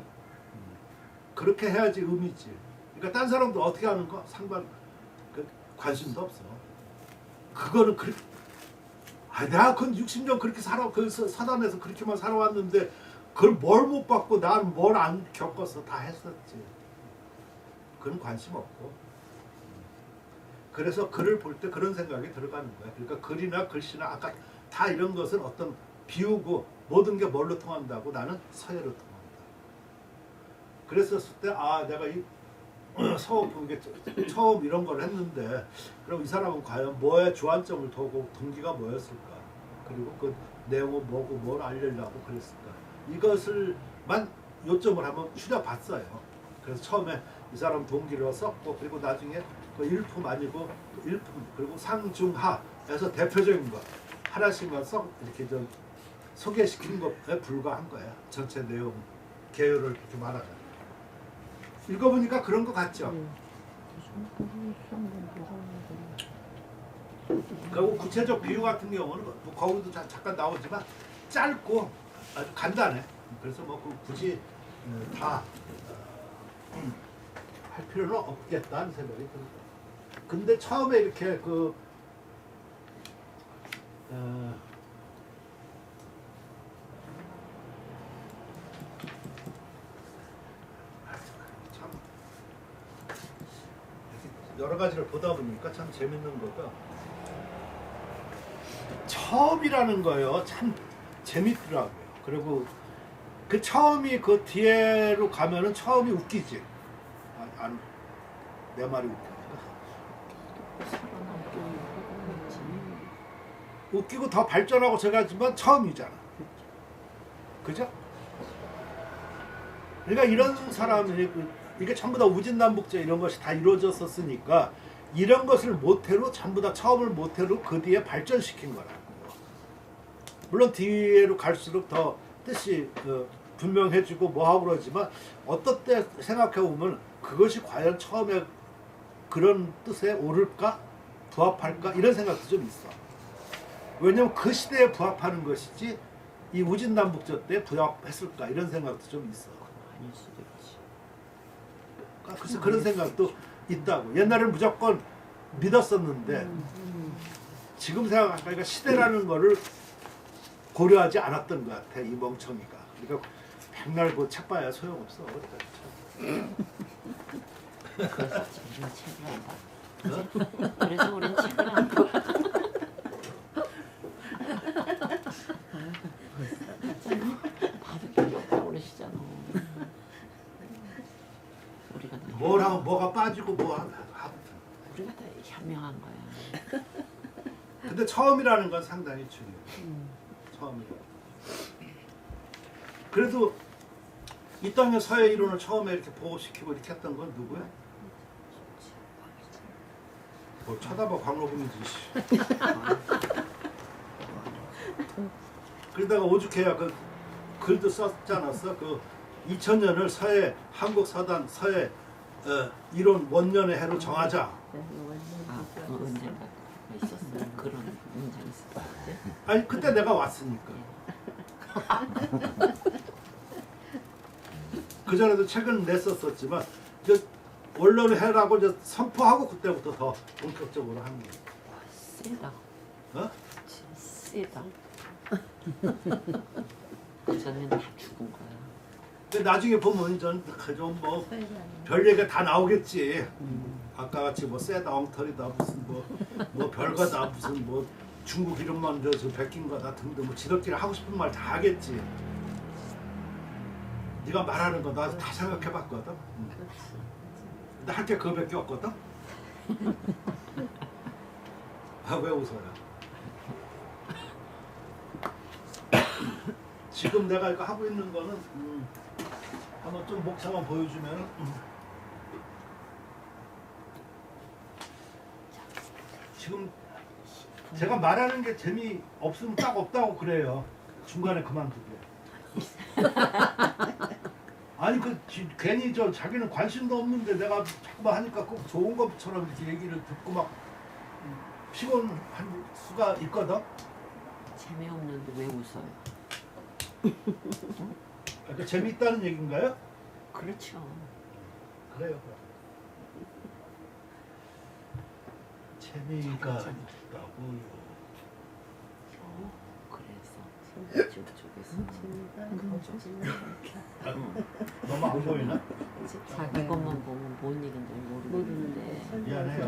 그렇게 해야지 의미지. 그러니까 딴 사람도 어떻게 하는 거 관심도 없어. 그거는 그렇게 내가 그건 60년 그렇게 그 사단에서 그렇게만 살아왔는데 그걸 뭘 못 받고 난 뭘 안 겪어서 다 했었지. 그건 관심 없고. 그래서 글을 볼 때 그런 생각이 들어가는 거야. 그러니까 글이나 글씨나 아까 다 이런 것은 어떤 비우고 모든 게 뭘로 통한다고 나는 서예로 통한다. 그랬었을 때 내가 이 처음 이런 걸 했는데 그럼 이 사람은 과연 뭐에 주안점을 두고 동기가 뭐였을까? 그리고 그 내용은 뭐고 뭘 알리려고 그랬을까? 이것을만 요점을 한번 추려봤어요. 그래서 처음에 이 사람 동기를 썼고 그리고 나중에 그 일품 아니고 일품 그리고 상중하에서 대표적인 것 하나씩만 이렇게 좀 소개시킨 것에 불과한 거야. 전체 내용 개요를 이렇게 말하자. 읽어보니까 그런 것 같죠. 그리고 구체적 비유 같은 경우는 뭐 거기도 잠깐 나오지만 짧고 아주 간단해. 그래서 뭐 굳이 다 할 필요는 없겠다는 생각이 듭니다. 근데 처음에 이렇게 참 여러 가지를 보다 보니까 참 재밌는 거가 처음이라는 거요. 참 재밌더라고요. 그리고 그 처음이 그 뒤에로 가면은 처음이 웃기지. 내 말이 웃깁니까? 웃기고 더 발전하고 제가지만 처음이잖아. 그죠? 그러니까 이런 사람이 이게 전부 다 우진남북제 이런 것이 다 이루어졌었으니까 이런 것을 모태로 전부 다 처음을 모태로 그 뒤에 발전시킨 거라고. 물론 뒤로 갈수록 더 뜻이 분명해지고 뭐하고 그러지만 어떤 때 생각해 보면 그것이 과연 처음에 그런 뜻에 오를까? 부합할까? 이런 생각도 좀 있어. 왜냐면 그 시대에 부합하는 것이지 이 우진남북제 때 부합했을까? 이런 생각도 좀 있어. 아닐 수도 있지. 그래서 그런 생각도 있다고. 옛날에는 무조건 믿었었는데 지금 생각하니까 시대라는 거를 고려하지 않았던 것 같아. 이 멍청이가. 그러니까 백날 그 책 봐야 소용없어. 그래서 우린 책을 안 봐. 그래서 우린 책을 안 봐. 봐도 모르시잖아. 우리가 다 뭘 하면 뭐가 빠지고 뭐 하면 우리가 다 현명한 거야. 근데 처음이라는 건 상당히 중요해. 처음이라. 그래도 이 땅의 서예 이론을 처음에 이렇게 보호시키고 이렇게 했던 건 누구야? 뭐 쳐다봐 광로분이지. 그러다가 오죽해야 그 글도 썼지 않았어? 그 2000년을 서해 한국 서단 서해 이론 원년의 해로 정하자. 네, 이거 완전 아, 비교가 언젠가 있었어요. 그런 문장이 있었어요. 아니 그때 내가 왔으니까. 그 전에도 책은 냈었었지만 저 원론을 해라고 저 선포하고 그때부터 더 본격적으로 하는 거예요. 세다. 어? 진짜 세다. 그 전에는 다 죽은 거야. 근데 나중에 보면 좀뭐 서해가 아니에요. 별 얘기가 다 나오겠지. 아까 같이 뭐 세다 엉터리다 무슨 뭐 별거다 무슨 뭐 중국 이름만 저 베낀 거다 등등 뭐 지들끼리 하고 싶은 말 다 하겠지. 네가 말하는 거 나도 다 생각해봤거든. 근데 할 게 그거밖에 없거든. 아 왜 웃어요? 지금 내가 이거 하고 있는 거는 한번 좀 목차만 보여주면 지금 제가 말하는 게 재미 없으면 딱 없다고 그래요. 중간에 그만두게. 아니 괜히 자기는 관심도 없는데 내가 자꾸만 하니까 꼭 좋은 것처럼 이렇게 얘기를 듣고 막 피곤한 수가 있거든. 재미없는데 왜 웃어요? 그러니까 재미있다는 얘기인가요? 그렇죠. 그래요. 재미가 있다고요. 그래서 저쪽에서 재미가 없지는 너무 안 보이나? 자기 것만 보면 뭔 얘기인지 모르겠는데 미안해요.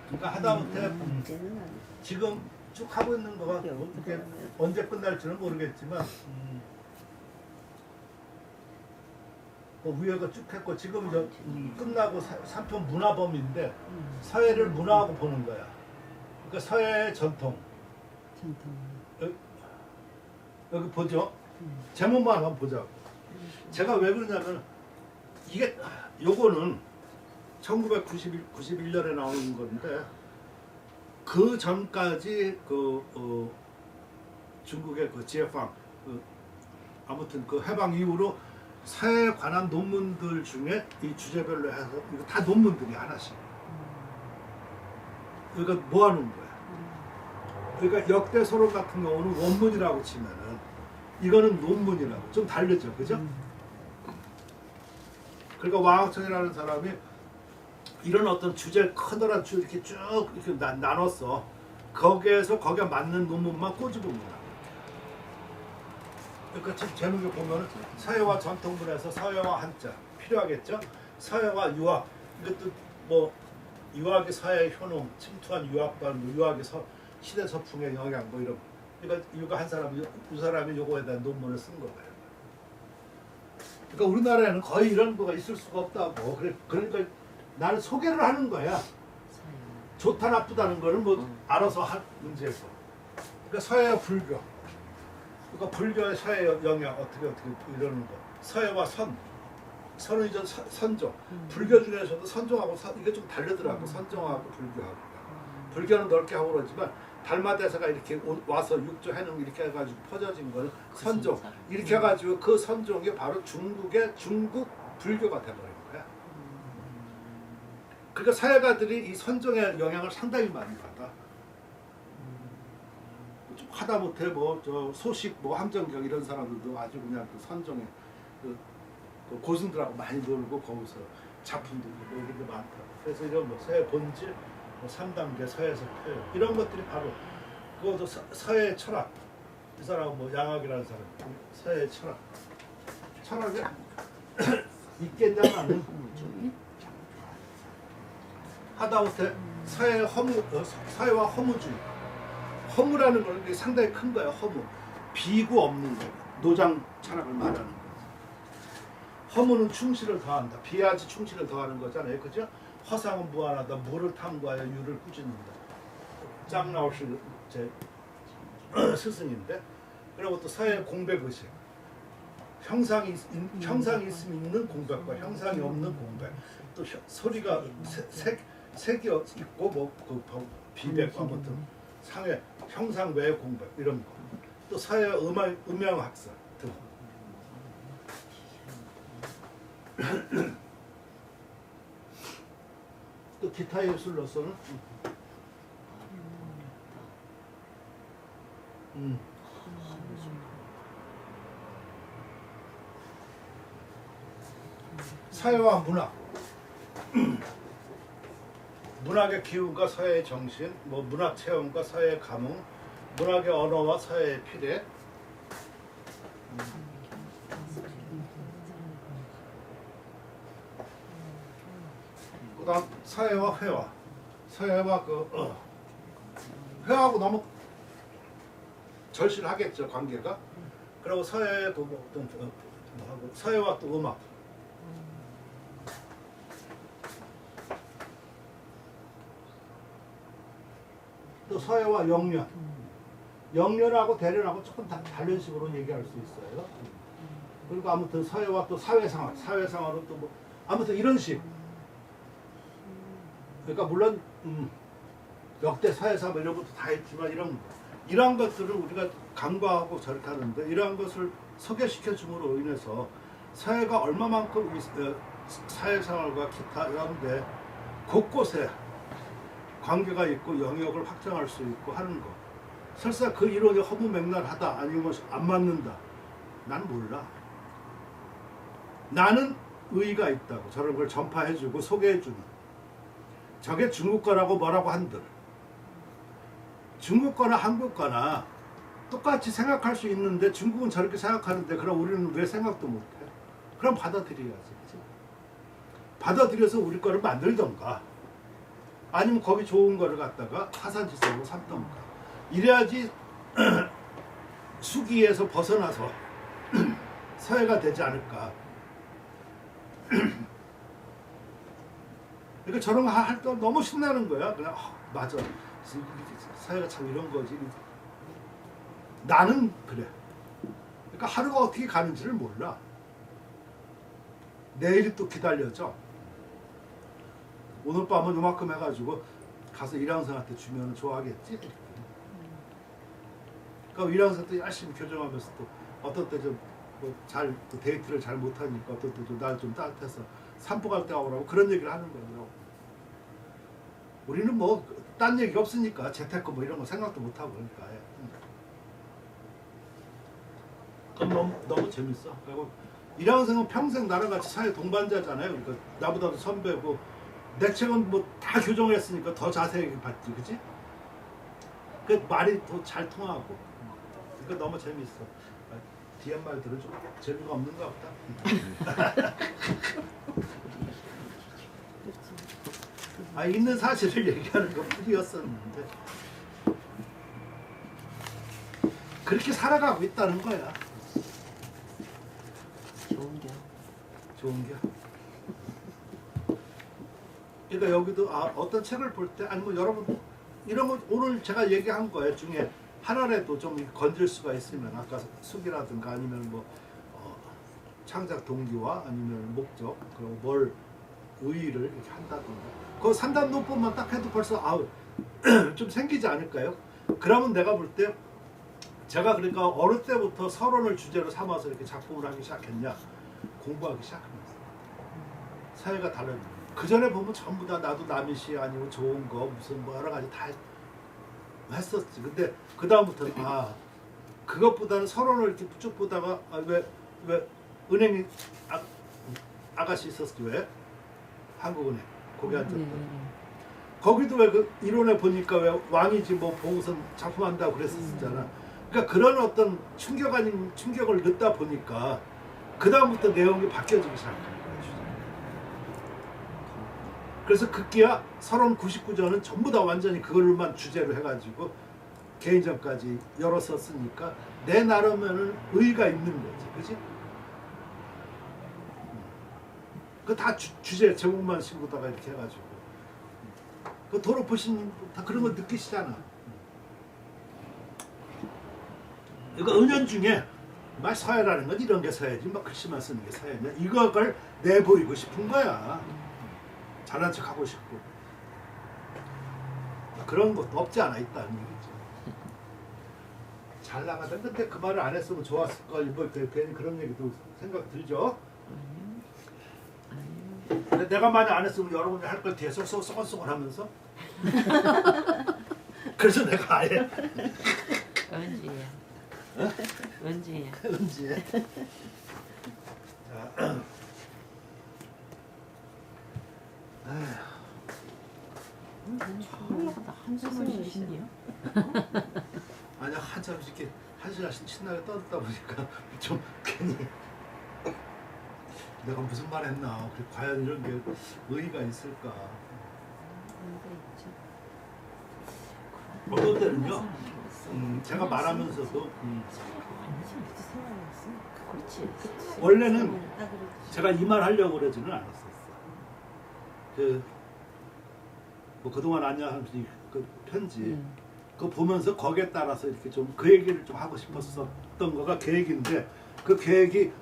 그러니까 하다못해 문제는 아니고 지금 쭉 하고 있는 거가 어떻게 언제 끝날지는 모르겠지만 뭐 위에가 쭉 했고 지금 저 끝나고 3편 문화범인데 서해를 문화하고 보는 거야. 그러니까 서해의 전통. 여기 보죠. 제목만 한번 보자고. 제가 왜 그러냐면 이게 요거는 1991년에 나오는 건데 그 전까지 중국의 그 지해방 아무튼 그 해방 이후로 서해에 관한 논문들 중에 이 주제별로 해서 이거 다 논문들이 하나씩. 그러니까 모아놓은 거야. 그러니까 역대 소론 같은 경우는 원문이라고 치면은 이거는 논문이라고 좀 다르죠, 그죠? 그러니까 왕학천이라는 사람이 이런 어떤 주제 커다란 주 이렇게 쭉 이렇게 나눴어. 거기에 맞는 논문만 꼬집은 거야. 그러니까 지금 제목에 보면은 서해와 전통문에서 서해와 한자 필요하겠죠? 서해와 유학 이것도 뭐 유학의 서해 효능, 침투한 유학관, 뭐 유학의 시대 서풍의 영향 뭐 이런. 그러니까 이거 한 사람이 두 사람이 요거에 대한 논문을 쓴 거예요. 그러니까 우리나라에는 거의 이런 거가 있을 수가 없다고. 그러니까 나는 소개를 하는 거야. 좋다 나쁘다는 거는 뭐 알아서 할 문제고. 그러니까 서해 불교. 그러니까 불교의 서해 영향 어떻게 이러는 거. 서해와 선은 이제 선종. 불교 중에서도 선종하고 이게 좀 다르더라고. 선종하고 불교하고. 불교는 넓게 하고 그러지만 달마대사가 이렇게 와서 육조 해능 이렇게 해가지고 퍼져진 거는 선종. 이렇게 해가지고 그 선종이 바로 중국 불교가 돼버린 거야. 그러니까 서해가들이 이 선종의 영향을 상당히 많이 받아. 좀 하다못해 뭐 저 소식 뭐 함정경 이런 사람들도 아주 그냥 그 선종의 그 고승들하고 많이 놀고 거기서 작품도 뭐 이런 게 많다. 그래서 이런 뭐 서해 본질, 뭐 3단계 서해에서 표현 이런 것들이 바로 그것도 서해 철학. 이 사람은 뭐 양학이라는 사람, 서해 철학이 있겠냐마는 하다못해 서해와 허무주의. 허무라는 건 상당히 큰 거예요. 허무. 비구 없는 거. 노장 철학을 말하는 거. 허무는 충실을 더한다. 비하지 충실을 더하는 거잖아요. 그죠? 허상은 무한하다. 무를 탐구하여 유를 꾸짖는다. 짱나오시 제 스승인데. 그리고 또 서해 공백의식. 형상이 있으면 있는 공백과 형상이 없는 공백, 또 소리가 색이 있고 뭐그 비백 아무튼 상의 형상 외의 공백 이런 거, 또 서예 음향 학설 등. 또 기타 예술로서는 서예와 문학, 문학의 기운과 서예의 정신, 뭐 문학 체험과 서예의 감흥, 문학의 언어와 서예의 필해, 그다음 서예와 회화, 서예와 회화하고 너무 절실하겠죠 관계가. 그리고 서예도 뭐 어떤 하고 서예와 또 음악. 또 서예와 영련, 영련하고 대련하고 조금 다른 식으로 얘기할 수 있어요. 그리고 아무튼 서예와 또 사회상활, 사회상활은 또 뭐 아무튼 이런 식. 그러니까 물론 역대 사회사 이런 것도 다 있지만 이러한 것들을 우리가 간과하고 저렇게 하는데, 이러한 것을 소개시켜 줌으로 인해서 사회가 얼마만큼 사회생활과 기타 이런데 곳곳에 관계가 있고 영역을 확장할 수 있고 하는 거. 설사 그 이론이 허무맹랑하다 아니면 안 맞는다, 난 몰라. 나는 의의가 있다고 저런 걸 전파해주고 소개해주는. 저게 중국 거라고 뭐라고 한들, 중국 거나 한국 거나 똑같이 생각할 수 있는데 중국은 저렇게 생각하는데 그럼 우리는 왜 생각도 못해? 그럼 받아들여야지. 그치? 받아들여서 우리 거를 만들던가 아니면 거기 좋은 거를 갖다가 타산지석으로 삼던가 이래야지 수기에서 벗어나서 서예가 되지 않을까. 그러니까 저런 거 할 때 너무 신나는 거야. 그냥 맞아, 사회가 참 이런 거지. 나는 그래. 그러니까 하루가 어떻게 가는지를 몰라. 내일이 또 기다려져. 오늘 밤은 요만큼 해가지고 가서 일양생한테 주면 좋아하겠지. 그러니까 일양생한테 열심히 교정하면서 또 어떤 때 좀 잘 데이트를 잘 못하니까 어떤 때 좀 날 좀 따뜻해서 산보 갈 때 오라고 그런 얘기를 하는 거예요. 우리는 뭐 딴 얘기가 없으니까 재테크 뭐 이런 거 생각도 못 하고 그러니까. 그럼 너무 재밌어. 그리고 일양생은 평생 나랑 같이 사회 동반자잖아요. 그러니까 나보다도 선배고 내 책은 뭐 다 교정을 했으니까 더 자세하게 봤지, 그지? 그 말이 더 잘 통하고. 그러니까 너무 재밌어. 뒤에 말들은 좀 재미가 없는가 보다. 있는 사실을 얘기하는 것 뿐이었었는데 그렇게 살아가고 있다는 거야. 좋은 게. 그러니까 여기도 어떤 책을 볼 때 아니 뭐 여러분 이런 거 오늘 제가 얘기한 거에 중에 하나라도 좀 건질 수가 있으면 아까 숙이라든가 아니면 뭐 창작 동기와 아니면 목적 그리고 뭘 의의를 이렇게 한다든가 그 3단 논법만 딱 해도 벌써 좀 생기지 않을까요? 그러면 내가 볼 때 제가 그러니까 어느 때부터 서론을 주제로 삼아서 이렇게 작품을 하기 시작했냐, 공부하기 시작합니다. 사회가 다른. 그 전에 보면 전부 다 나도 남이 시 아니고 좋은 거 무슨 뭐 여러 가지 다 했었지. 근데 그 다음부터는 그것보다는 서론을 이렇게 쭉 보다가 왜 은행이 아가씨 있었지 왜? 한국은행 거기 앉았던. 거기도 왜 그 이론에 보니까 왜 왕이지 뭐 보고선 작품한다고 그랬었잖아. 그러니까 그런 어떤 충격 아닌 충격을 넣다 보니까 그 다음부터 내용이 바뀌어지기 시작하는 거예요. 그래서 급기야 서론 99전은 전부 다 완전히 그걸만 주제로 해가지고 개인전까지 열었었으니까 내 나름에는 의의가 있는 거지, 그지? 그 다 주제 제목만 씌우다가 이렇게 해가지고 그 도로 보시는 다 그런 거 느끼시잖아. 그러니까 은연중에 막 서해라는 건 이런 게 서해지 막 글씨만 쓰는 게 서해냐 이걸 내보이고 싶은 거야. 잘난 척 하고 싶고 그런 것도 없지 않아 있다는 얘기죠. 잘 나가다 근데 그 말을 안 했으면 좋았을 걸 뭐 괜히 그런 얘기도 생각 들죠. 근데 내가 만약 안 했으면 여러분이 할 걸 뒤에서 쏘글쏘글 하면서 그래서 내가 아예 은지야. 은지야. 은지에 저보다 한숨을 쉬신대요. 아니야 한참 이렇게 한 시간씩 신나게 떠들다 보니까 좀 괜히 내가 무슨 말 했나 과연 이런 게 의의가 있을까. 어떤 때는요 제가 말하면서도 그렇지. 원래는 제가 이 말 하려고 그러지는 않았었어. 뭐 그동안 안녕하신 그 편지 그거 보면서 거기에 따라서 이렇게 좀 그 얘기를 좀 하고 싶었었던 거가 계획인데 그 계획이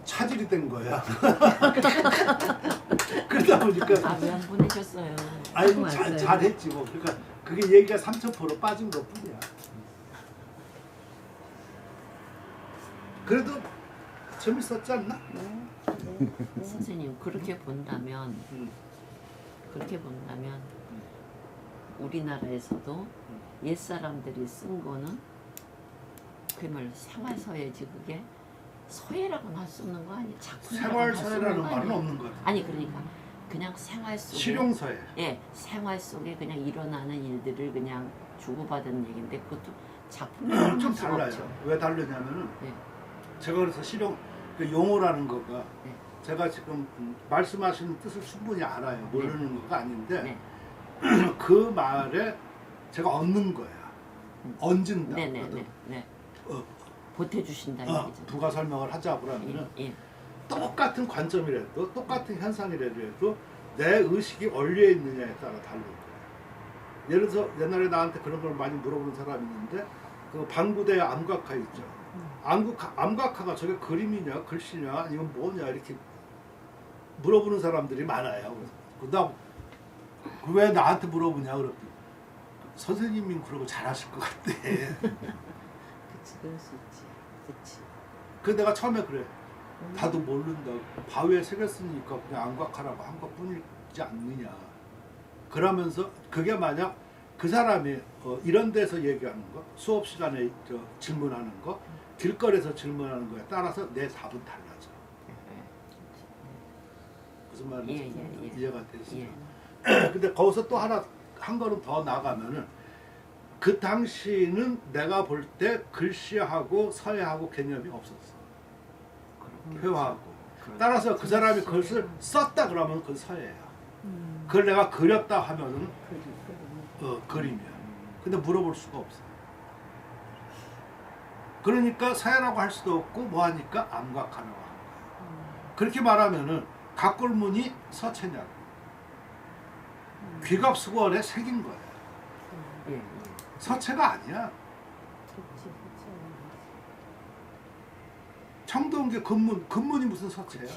차질이 된 거야. 그러다 보니까 왜 안 보내셨어요? 아이고 잘했지 뭐. 그러니까 그게 얘기가 3000% 빠진 것 뿐이야. 그래도 재밌었지 않나? 선생님 그렇게 본다면 우리나라에서도 옛 사람들이 쓴 거는 그말 생활서예지 그게 서예라고는 할 수 없는 거 아니야? 생활서예라는 말은 없는 것 같아. 아니 그러니까 그냥 생활 속에 실용서예. 예 생활 속에 그냥 일어나는 일들을 그냥 주고받은 얘기인데 그것도 작품이라고 좀 할 수가 달라요. 없죠. 왜 다르냐면은 네. 제가 그래서 실용 그 용어라는 거가 네. 제가 지금 말씀하시는 뜻을 충분히 알아요. 모르는 거가 아닌데 네. 그 말에 제가 얻는 거야. 얹은다. 네네네. 네. 어, 보태주신다 얘기죠. 부가 설명을 하자고 그러면은 예. 똑같은 관점이라도 똑같은 현상이라도 내 의식이 얼려 있느냐에 따라 다른 거예요. 예를 들어서 옛날에 나한테 그런 걸 많이 물어보는 사람이 있는데 그 방구대 암각화 있죠. 암각화가 저게 그림이냐 글씨냐 아니면 뭐냐 이렇게 물어보는 사람들이 많아요. 그다음 왜 나한테 물어보냐 그랬더니 선생님이 그러고 잘하실 것 같대. 그치 그럴 수 있지. 그치. 그 내가 처음에 그래. 나도 모른다. 바위에 새겼으니까 그냥 암각화라고 한 것뿐이지 않느냐. 그러면서 그게 만약 그 사람이 이런 데서 얘기하는 거, 수업 시간에 질문하는 거, 길거리에서 질문하는 거에 따라서 내 답은 달라져. 무슨 말인지 이해가 되시죠? 근데 거기서 또 한 걸음 더 나가면은 그 당시는 내가 볼 때 글씨하고 서예하고 개념이 없었어. 표하고. 따라서 그 사람이 그것을 썼다 그러면 그건 서예야. 그걸 내가 그렸다 하면은 그림이야. 근데 물어볼 수가 없어. 그러니까 서예라고 할 수도 없고 뭐 하니까 암각하라고 하는 거야. 그렇게 말하면은 각골문이 서체냐고. 귀갑수월에 새긴 거야. 서체가 아니야. 그치. 청동기 근문이 무슨 서체야?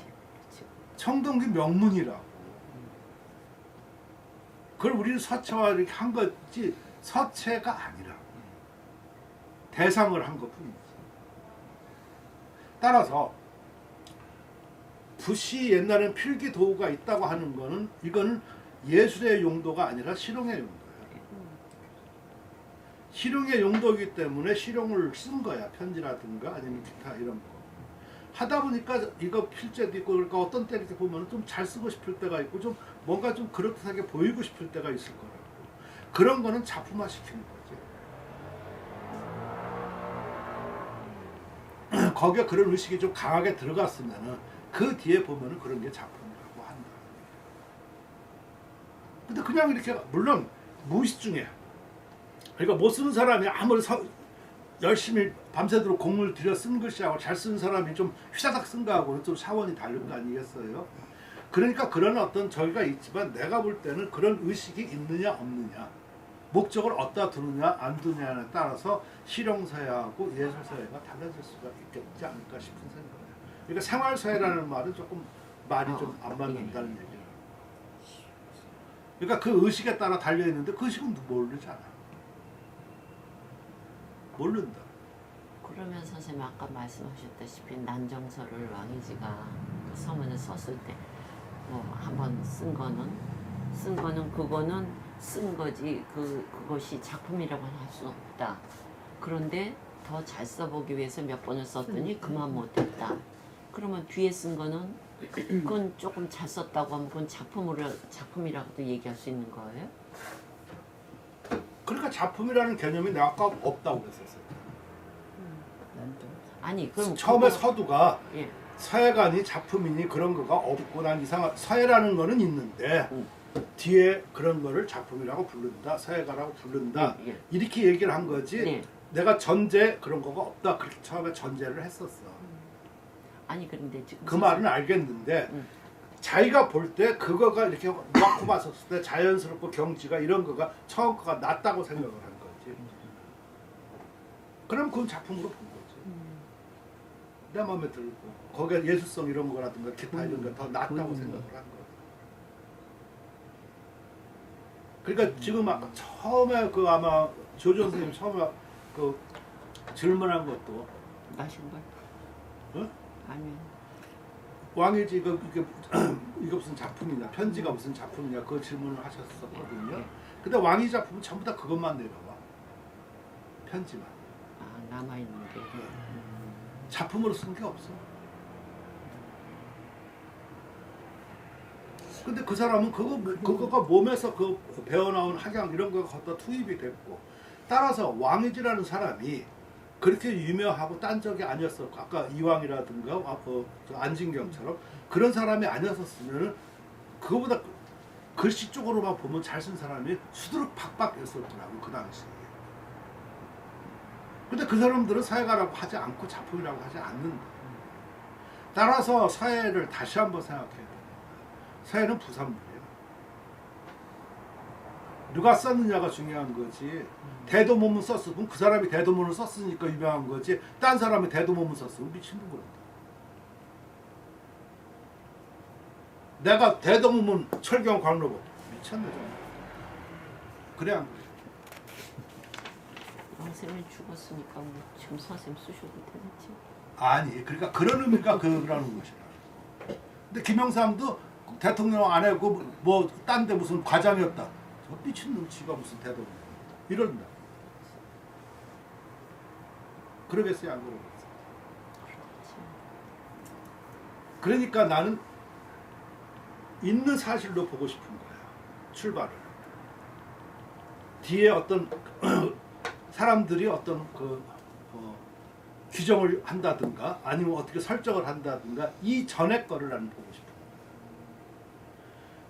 청동기 명문이라고. 그걸 우리는 서체와 이렇게 한 거지 서체가 아니라 대상을 한 것뿐이지. 따라서 붓이 옛날엔 필기 도구가 있다고 하는 거는 이거는 예술의 용도가 아니라 실용의 용도야. 실용의 용도이기 때문에 실용을 쓴 거야. 편지라든가 아니면 기타 이런 거. 하다 보니까 이거 필재도 있고 그러니까 어떤 때 이렇게 보면 좀 잘 쓰고 싶을 때가 있고 좀 뭔가 좀 그럴듯하게 보이고 싶을 때가 있을 거라고. 그런 거는 작품화 시키는 거지. 거기에 그런 의식이 좀 강하게 들어갔으면은 그 뒤에 보면은 그런 게 작품이라고 한다. 근데 그냥 이렇게 물론 무의식 중에 그러니까 못 쓰는 사람이 아무리 열심히 밤새도록 공을 들여 쓴 글씨하고 잘 쓰는 사람이 좀 휘다닥 쓴 거하고는 좀 차원이 다른 거 아니겠어요? 그러니까 그런 어떤 저기가 있지만 내가 볼 때는 그런 의식이 있느냐 없느냐 목적을 어디다 두느냐 안 두느냐에 따라서 실용사회하고 예술사회가 달라질 수가 있겠지 않을까 싶은 생각이에요. 그러니까 생활사회라는 말은 조금 말이 좀 안 맞는다는 얘기예요. 그러니까 그 의식에 따라 달려있는데 그 의식은 모르잖아. 모른다. 그러면 선생님 아까 말씀하셨다시피 난정서를 왕이지가 그 서문을 썼을 때 뭐 한번 쓴 거는 그거는 쓴 거지 그것이 작품이라고 할 수 없다. 그런데 더 잘 써보기 위해서 몇 번을 썼더니 그만 못했다. 그러면 뒤에 쓴 거는 그건 조금 잘 썼다고 하면 그건 작품이라고도 얘기할 수 있는 거예요? 그러니까 작품이라는 개념이 내가 아까 없다고 그랬었어요. 아니 그럼 처음에 그거- 서두가 예. 서예가니 작품이니 그런 거가 없고 난 이상한 서예라는 거는 있는데 음. 뒤에 그런 거를 작품이라고 부른다, 서예가라고 부른다 예. 이렇게 얘기를 한 거지. 네. 내가 전제 그런 거가 없다 그렇게 처음에 전제를 했었어. 아니 그런데 지금 그 말은 알겠는데 음. 자기가 볼 때 그거가 이렇게 놓고 봤었을 때 자연스럽고 경지가 이런 거가 처음 거가 낫다고 생각을 한 거지. 그럼 그건 작품으로 본 거지. 내 마음에 들고 거기에 예술성 이런 거라든가 기타 이런 거 더 낫다고 생각을 한 거야. 그러니까 지금 아까 처음에 그 아마 조전 선생님 처음에 그 질문한 것도 마신 걸? 어? 아니요. 왕일지 이거 무슨 작품이냐 편지가 무슨 작품이냐 그 질문을 하셨었거든요. 근데 왕일 작품은 전부 다 그것만 내려와. 편지만. 아 남아 있는 게. 작품으로 쓴 게 없어. 근데 그 사람은 그거가 몸에서 그 배어나온 학양 이런 거가 갖다 투입이 됐고 따라서 왕이지라는 사람이 그렇게 유명하고 딴 적이 아니었어. 아까 이왕이라든가 안진경처럼 그런 사람이 아니었으면 그거보다 글씨 쪽으로만 보면 잘 쓴 사람이 수두룩 팍팍했었더라고 그 당시에. 근데 그 사람들은 사회가라고 하지 않고 작품이라고 하지 않는다. 따라서 사회를 다시 한번 생각해야 돼요. 사회는 부산물이에요. 누가 썼느냐가 중요한 거지. 대도문문 썼으면 그 사람이 대도문을 썼으니까 유명한 거지. 딴 사람이 대도문문 썼으면 미친놈 그런다. 내가 대도문문 철경 광로고 미쳤네 정말. 그래 안 그래? 선생님이 죽었으니까 뭐 지금 선생님 쓰셔도 되겠지. 아니 그러니까 그런 의미가 그러는 것이라. 근데 김영삼도 대통령 안 하고 뭐 딴 데 무슨 과장이었다. 저 미친놈 지가 무슨 대통령 이런다. 그러겠어요 안 그러겠어요? 그렇지. 그러니까 나는 있는 사실로 보고 싶은 거야. 출발을. 뒤에 어떤 사람들이 어떤 규정을 한다든가 아니면 어떻게 설정을 한다든가 이 전에 거를 나는 보고 싶어.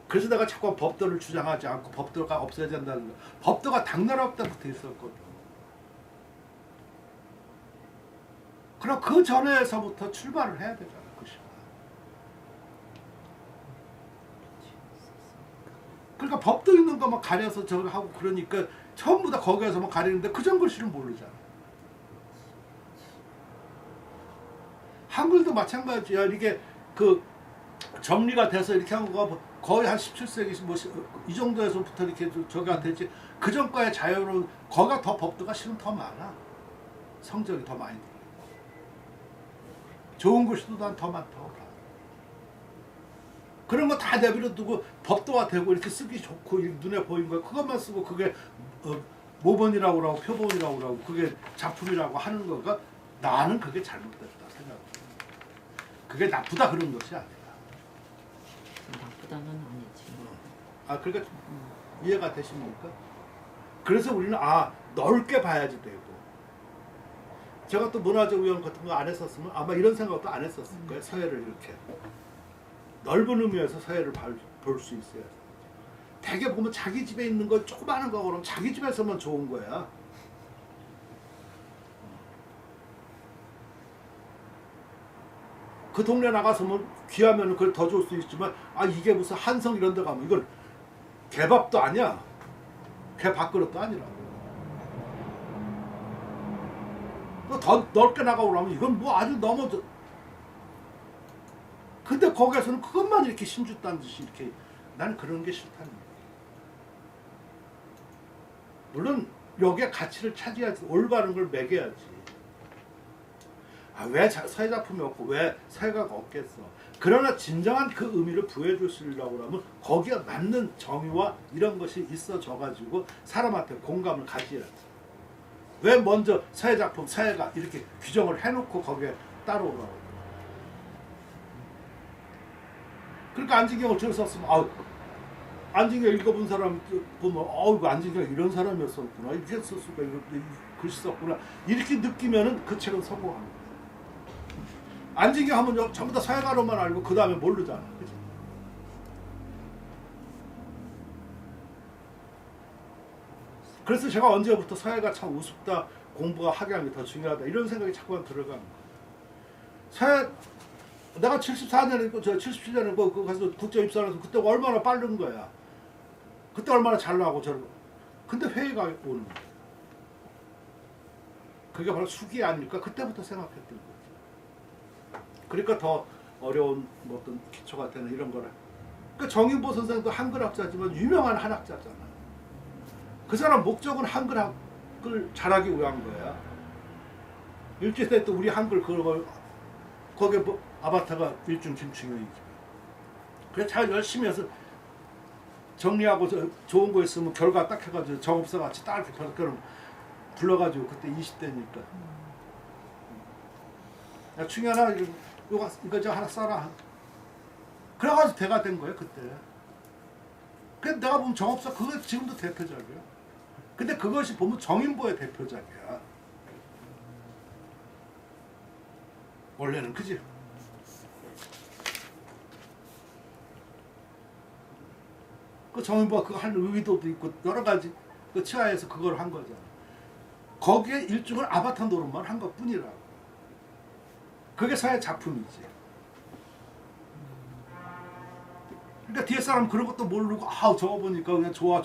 그래서 내가 자꾸 법도를 주장하지 않고 법도가 없어야 된다는 거. 법도가 당나라 때부터 있었거든. 그럼 그 전에서부터 출발을 해야 되잖아. 그 시간. 그러니까 법도 있는 거만 가려서 저거 하고 그러니까 전부 다 거기에서만 가리는데 그 전 글씨를 모르잖아. 한글도 마찬가지야. 이게 그 정리가 돼서 이렇게 한 거가 거의 한 17세기 뭐 이 정도에서부터 이렇게 저기가 됐지. 그 전과의 자유로운 거가 더 법도가 실은 더 많아. 성적이 더 많이 들어. 좋은 글씨도 난 더 많다고 봐. 그런 거 다 내버려 두고 법도가 되고 이렇게 쓰기 좋고 눈에 보이는 거 그것만 쓰고 그게 모본이라고 하고 표본이라고 하고 그게 작품이라고 하는 거가 나는 그게 잘못됐다 생각해. 그게 나쁘다 그런 것이 아니라. 나쁘다는 아니지. 아 그러니까 이해가 되십니까? 그래서 우리는 넓게 봐야지 되고. 제가 또 문화적 위원 같은 거 안 했었으면 아마 이런 생각도 안 했었을 거예요. 서예를 이렇게 넓은 의미에서 서예를 볼 수 있어야 돼. 대개 보면 자기 집에 있는 거 조그마한 거 그러면 자기 집에서만 좋은 거야. 그 동네 나가서면 귀하면 그걸 더 줄 수 있지만 이게 무슨 한성 이런 데 가면 이건 개밥도 아니야. 걔 밥그릇도 아니라고. 더 넓게 나가오라면 이건 뭐 아주 너무. 근데 거기에서는 그것만 이렇게 신주딴 듯이 이렇게 난 그런 게 싫다는 거야. 물론 여기에 가치를 차지해야지, 올바른 걸 매겨야지. 왜 서예 작품이 없고 왜 서예가가 없겠어. 그러나 진정한 그 의미를 부여줄 수 있으려고 하면 거기에 맞는 정의와 이런 것이 있어져 가지고 사람한테 공감을 가져야지. 왜 먼저 서예 작품, 서예가 이렇게 규정을 해놓고 거기에 따라오라고. 그러니까 안진경을 줄 썼으면 안진경 읽어본 사람 보면 이거 안진경 이런 사람이었었구나, 이렇게 썼을까, 이렇게 글씨 썼구나, 이렇게 느끼면은 그 책은 성공합니다. 안진경 하면 전부 다 서예가로만 알고 그 다음에 모르잖아, 그치? 그래서 제가 언제부터 서예가 참 우습다, 공부가 학양이 더 중요하다 이런 생각이 자꾸만 들어가는 거예요. 서예 내가 74년에 77년에 그 가서 국제 입사해서 그때 얼마나 빠른 거야. 그때 얼마나 잘 나가고 저러고. 근데 회의가 오는 거야. 그게 바로 수기 아닐까 그때부터 생각했던 거지. 그러니까 더 어려운 뭐 어떤 기초가 되는 이런 거라. 그러니까 정인보 선생도 한글학자지만 유명한 한학자잖아. 그 사람 목적은 한글학을 잘하기 위한 거야. 일제시대 때 우리 한글 그걸 거기에 뭐 아바타가 일중심충이지. 그래서 잘 열심히 해서 정리하고 좋은 거 있으면 결과 딱 해가지고 정업사 같이 딱 이렇게 불러가지고 그때 20대니까. 야 충현아 이거 저 하나 써라. 그래가지고 대가 된 거야 그때. 그래서 내가 보면 정업사 그거 지금도 대표작이야. 근데 그것이 보면 정인보의 대표작이야. 원래는 그지? 그 정인보가 그거 할 의도도 있고 여러 가지 그 치하에서 그걸 한 거잖아. 거기에 일종의 아바타 노릇만 한 것뿐이라고. 그게 서예 작품이지. 그러니까 뒤에 사람 그런 것도 모르고 저거 보니까 그냥 좋아.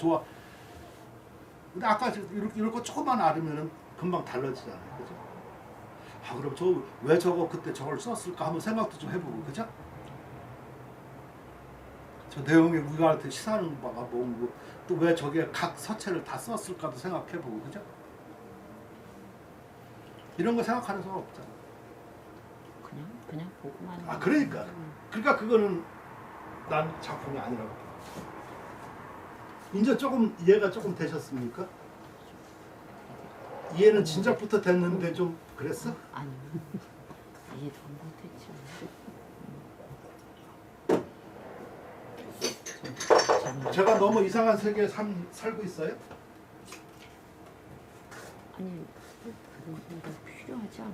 근데 아까 이런 거 조금만 알으면은 금방 달라지잖아요, 그죠? 그럼 왜 저거 그때 저걸 썼을까 한번 생각도 좀 해보고, 그죠? 저 내용에 우리한테 시사하는 바가 뭐고 또 왜 저게 각 서체를 다 썼을까도 생각해보고, 그죠? 이런 거 생각하는 사람 없잖아. 그냥 보고만. 그러니까 그거는 난 작품이 아니라고 봐. 이제 조금 이해가 조금 되셨습니까? 이해는 진작부터 됐는데 좀 그랬어? 아니 이해도 못했지. 제가 너무 이상한 세계에 살고 있어요? 아니 그런 생각 필요하지 않아?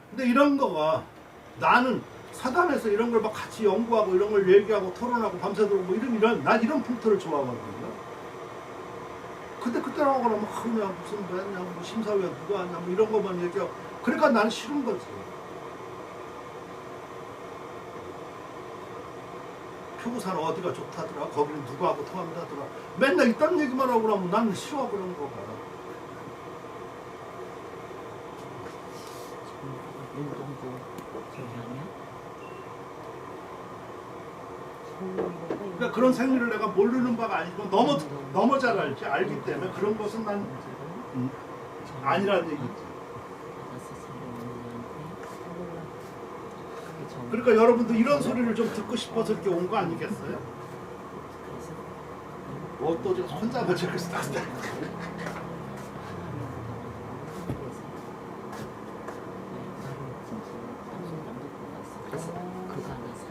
근데 이런 거가 나는 사단에서 이런 걸 막 같이 연구하고 이런 걸 얘기하고 토론하고 밤새도록 뭐 난 이런 풍토를 좋아하거든요. 그때라고 그러면 그냥 무슨 뭐냐 뭐 심사위원 누가 하냐 뭐 이런 것만 얘기하고 그러니까 나는 싫은 거지. 표구사는 어디가 좋다더라, 거기는 누구하고 통한다더라, 맨날 이딴 얘기만 하고 그러면 나는 싫어 그런 거가. 운동부 저기 아니야? 그러니까 그런 생리를 내가 모르는 바가 아니고 너무 잘 알기 때문에 그런 것은 난 아니라는 얘기지. 그러니까 여러분도 이런 소리를 좀 듣고 싶어서 이렇게 온 거 아니겠어요? 뭐 또 혼자만 저렇게 쓰다.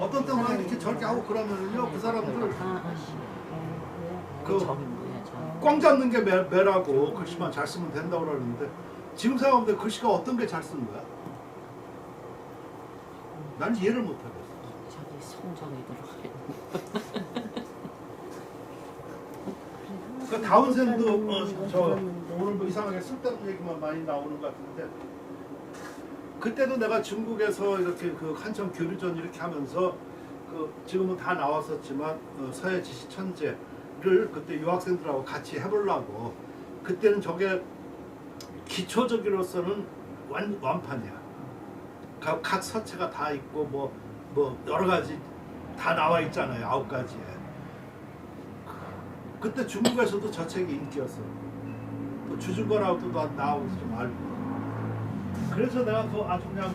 어떤 때만 이렇게 저렇게 하고 그러면은요 그 사람들 꽝 잡는 게 매라고 글씨만 잘 쓰면 된다고 그러는데 지금 생각하면 글씨가 어떤 게 잘 쓰는 거야? 난 이해를 못 하겠어. 자기 성정이 들어가야 그 다운센도 저 오늘 뭐 이상하게 쓸데없는 얘기만 많이 나오는 것 같은데 그때도 내가 중국에서 이렇게 그 한참 교류전 이렇게 하면서 그 지금은 다 나왔었지만 서예 지시 천재 그때 유학생들하고 같이 해보려고. 그때는 저게 기초적으로서는 완판이야. 각 서체가 다 있고 뭐 여러 가지 다 나와 있잖아요. 9가지에. 그때 중국에서도 저 책이 인기였어. 또 주중거라고도 나오고 좀 알고. 그래서 내가 아주 그냥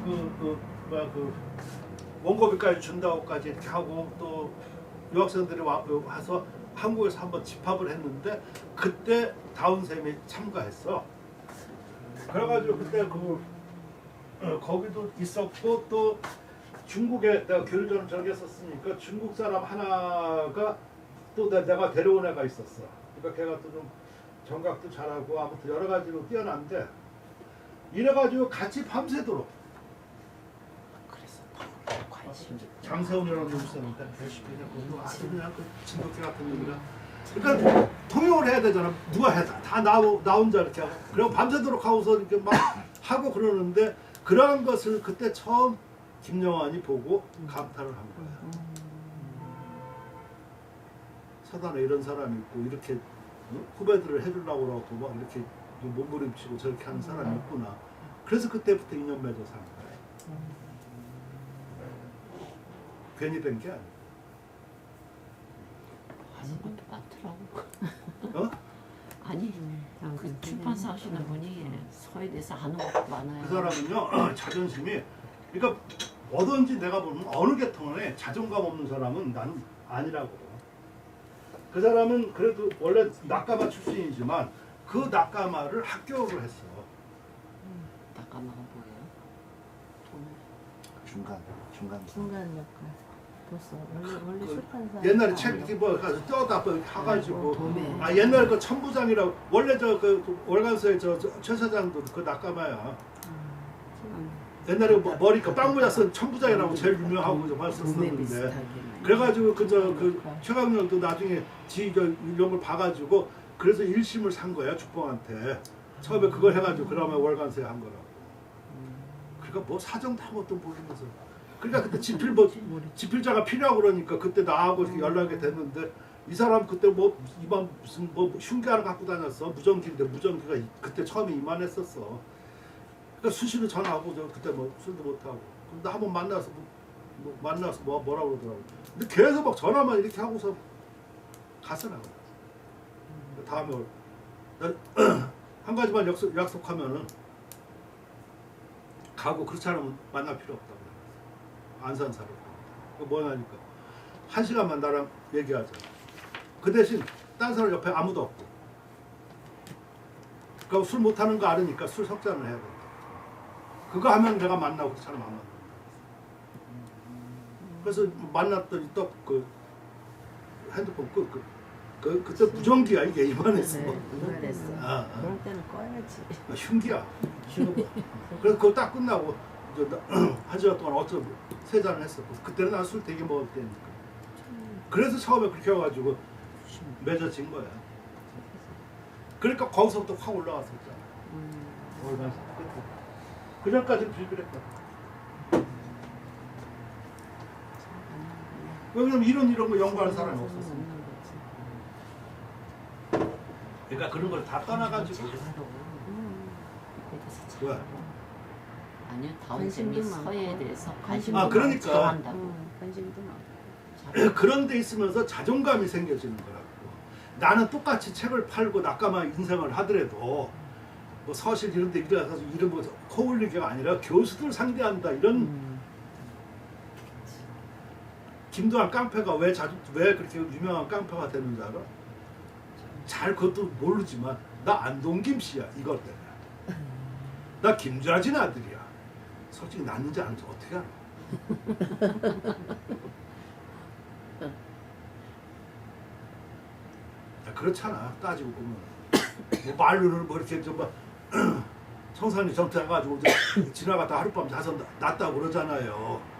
원고비까지 준다고까지 이렇게 하고 또 유학생들이 와서 한국에서 한번 집합을 했는데 그때 다운쌤이 참가했어. 그래가지고 그때 거기도 있었고 또 중국에 내가 교류전을 저기 했었으니까 중국 사람 하나가 또 내가 데려온 애가 있었어. 그러니까 걔가 또 좀 정각도 잘하고 아무튼 여러 가지로 뛰어난데 이래가지고 같이 밤새도록 그래서 관심. 장세훈이라는 놈이 있었는데 그냥 아주 그냥 그 진돗개 같은 놈이라. 그러니까 통역을 해야 되잖아. 누가 해? 다 나 혼자 이렇게 하고. 그리고 밤새도록 하고서 이렇게 막 하고 그러는데 그러한 것을 그때 처음 김영환이 보고 감탄을 한 거야. 사단에 이런 사람이 있고 이렇게 후배들을 해주려고 그러고 막 이렇게 몸부림치고 저렇게 하는 사람이 있구나. 그래서 그때부터 인연 맺어서 한 거야. 괜히 된 게 아니야. 하는 것도 많더라고. 어? 아니 그 출판사 하시는 분이 서에 대해서 아는 것도 많아요. 그 사람은요 자존심이 그러니까 뭐든지 내가 보면 어느 계통에 자존감 없는 사람은 나는 아니라고. 그 사람은 그래도 원래 낙가마 출신이지만 그 낙가마를 합격을 했어. 낙가마가 뭐예요? 중간 역할. 벌써 원래 그 출판사. 옛날에 책 이렇게 뭐 가서 떠다 뭐 해가지고 도매. 아 옛날 그 천부장이라고 원래 그 월간서의 최 사장도 그 낙가마야. 옛날에 머리 빵 모자 쓴 천부장이라고 제일 유명하고 좀 했었었는데 그래가지고 그 최강렬도 나중에 이런 걸 봐가지고 그래서 1심을 산 거야 죽봉한테. 처음에 그걸 해가지고 그러면 월간서에 한 거라고. 그러니까 뭐 사정도 아무것도 모르면서. 그러니까 그때 지필자가 필요하고 그러니까 그때 나하고 이렇게 연락이 됐는데 이 사람 그때 뭐 이만 무슨 뭐 흉기 하나 갖고 다녔어. 무전기인데 무전기가 그때 처음에 이만했었어. 그러니까 수시로 전화하고 저 그때 뭐 술도 못 하고. 근데 한번 만나서 뭐라고 그러더라고. 근데 계속 막 전화만 이렇게 하고서 갔어 나가. 다음에 한 가지만 약속하면은 가고 그렇지 않으면 만날 필요 없다고. 안산 사람. 그 뭐냐니까 1시간만 나랑 얘기하자. 그 대신 딴 사람 옆에 아무도 없고. 그러니까 술 못하는 거 알으니까 술 석잔을 해야 된다. 그거 하면 내가 만나고 그 사람 안 만나. 그래서 만났더니 또 그 핸드폰 그때 무전기야 이게 이만했어. 이만했어. 그럴 때는 꺼야지. 흉기야. 그래서 그거 딱 끝나고 한 시간 동안 어쩌고 3잔을 했었고 그때는 난 술 되게 먹을 때니까. 그래서 처음에 그렇게 해가지고 맺어진 거야. 그러니까 거기서부터 확 올라갔었잖아. 그 전까지는 비밀했거든. 왜냐면 이런 거 연구하는 사람이 없었어. 그러니까 그런 걸 다 떠나가지고. 뭐야? 아니요, 다운쌤이 관심도 많고. 서예에 대해서 관심도 관심도 아, 그러니까. 좋아한다고. 관심도 많고. 그런 데 있으면서 자존감이 생겨지는 거라고. 나는 똑같이 책을 팔고 낙가마 인생을 하더라도 뭐 서실 이런 데 일어나서 이런 거 코올리기가 아니라 교수들 상대한다 이런. 김도환 깡패가 왜 그렇게 유명한 깡패가 되는지 알아? 잘 그것도 모르지만 나 안동김 씨야 이것 때문에. 나 김좌진 아들이야. 솔직히 났는지 아는지 어떻게 알아? 야, 그렇잖아 따지고 보면. 뭐 말로는 뭐 이렇게 좀 청산리 전투해가지고 지나갔다 하룻밤 자서 났다고 그러잖아요.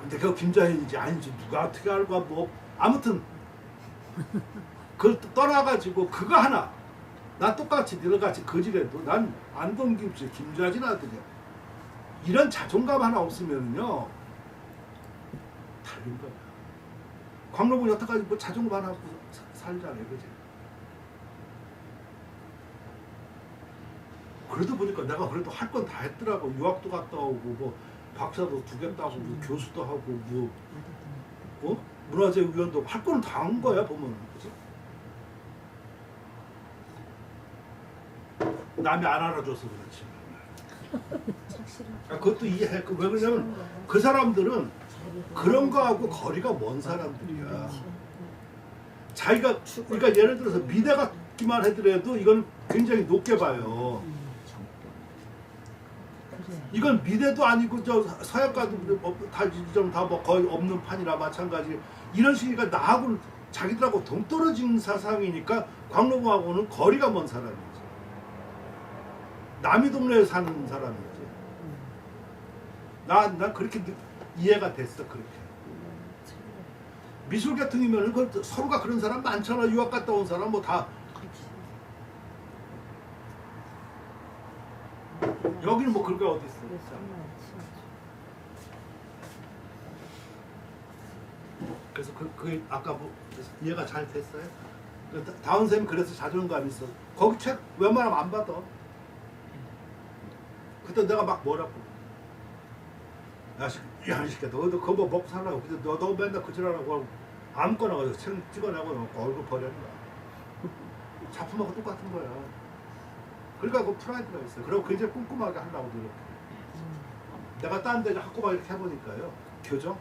근데 그거 김자현인지 아닌지 누가 어떻게 알고 뭐 아무튼 그걸 떠나가지고 그거 하나 나 똑같이 너같이 거지래도 난 안동김씨 김좌진 아들이야. 이런 자존감 하나 없으면요 달린 거야. 광로군 여태까지 뭐 자존감 하나 없고 살잖아요, 그지? 그래도 보니까 내가 그래도 할 건 다 했더라고. 유학도 갔다 오고 뭐 박사도 2개 따고 뭐 교수도 하고 뭐 문화재 위원도 할 건 다 한 거야 보면, 그지? 남이 안 알아줘서 그렇지. 그것도 이해해. 왜 그러냐면 그 사람들은 그런 거하고 거리가 먼 사람들이야. 자기가 그러니까 예를 들어서 미대 같기만 하더라도 이건 굉장히 높게 봐요. 이건 미대도 아니고 저 서약과도 다뭐 거의 없는 판이라 마찬가지. 이런 식이니까 나하고는 자기들하고 동떨어진 사상이니까 광로봉하고는 거리가 먼 사람이지. 남의 동네에 사는 사람이지. 난 그렇게 이해가 됐어. 그렇게. 미술 계통이면 그 서로가 그런 사람 많잖아. 유학 갔다 온 사람 뭐 다. 여기는 뭐 그런 게 어디 있어. 그래서 그게 아까 뭐 이해가 잘 됐어요? 다운 쌤이 그래서 자존감이 있어. 거기 책 웬만하면 안 받아. 그때 내가 막 뭐라고. 야, 이 새끼야, 너 그거 뭐 먹고 살라고. 근데 너 맨날 그 지랄하고 하고 아무거나 가서 책 찍어내고 얼굴 버리는 거야. 작품하고 똑같은 거야. 그러니까 그 프라이드가 있어요. 그리고 굉장히 꼼꼼하게 하려고 노력해. 내가 딴 데 학교가 이렇게 해보니까요. 교정?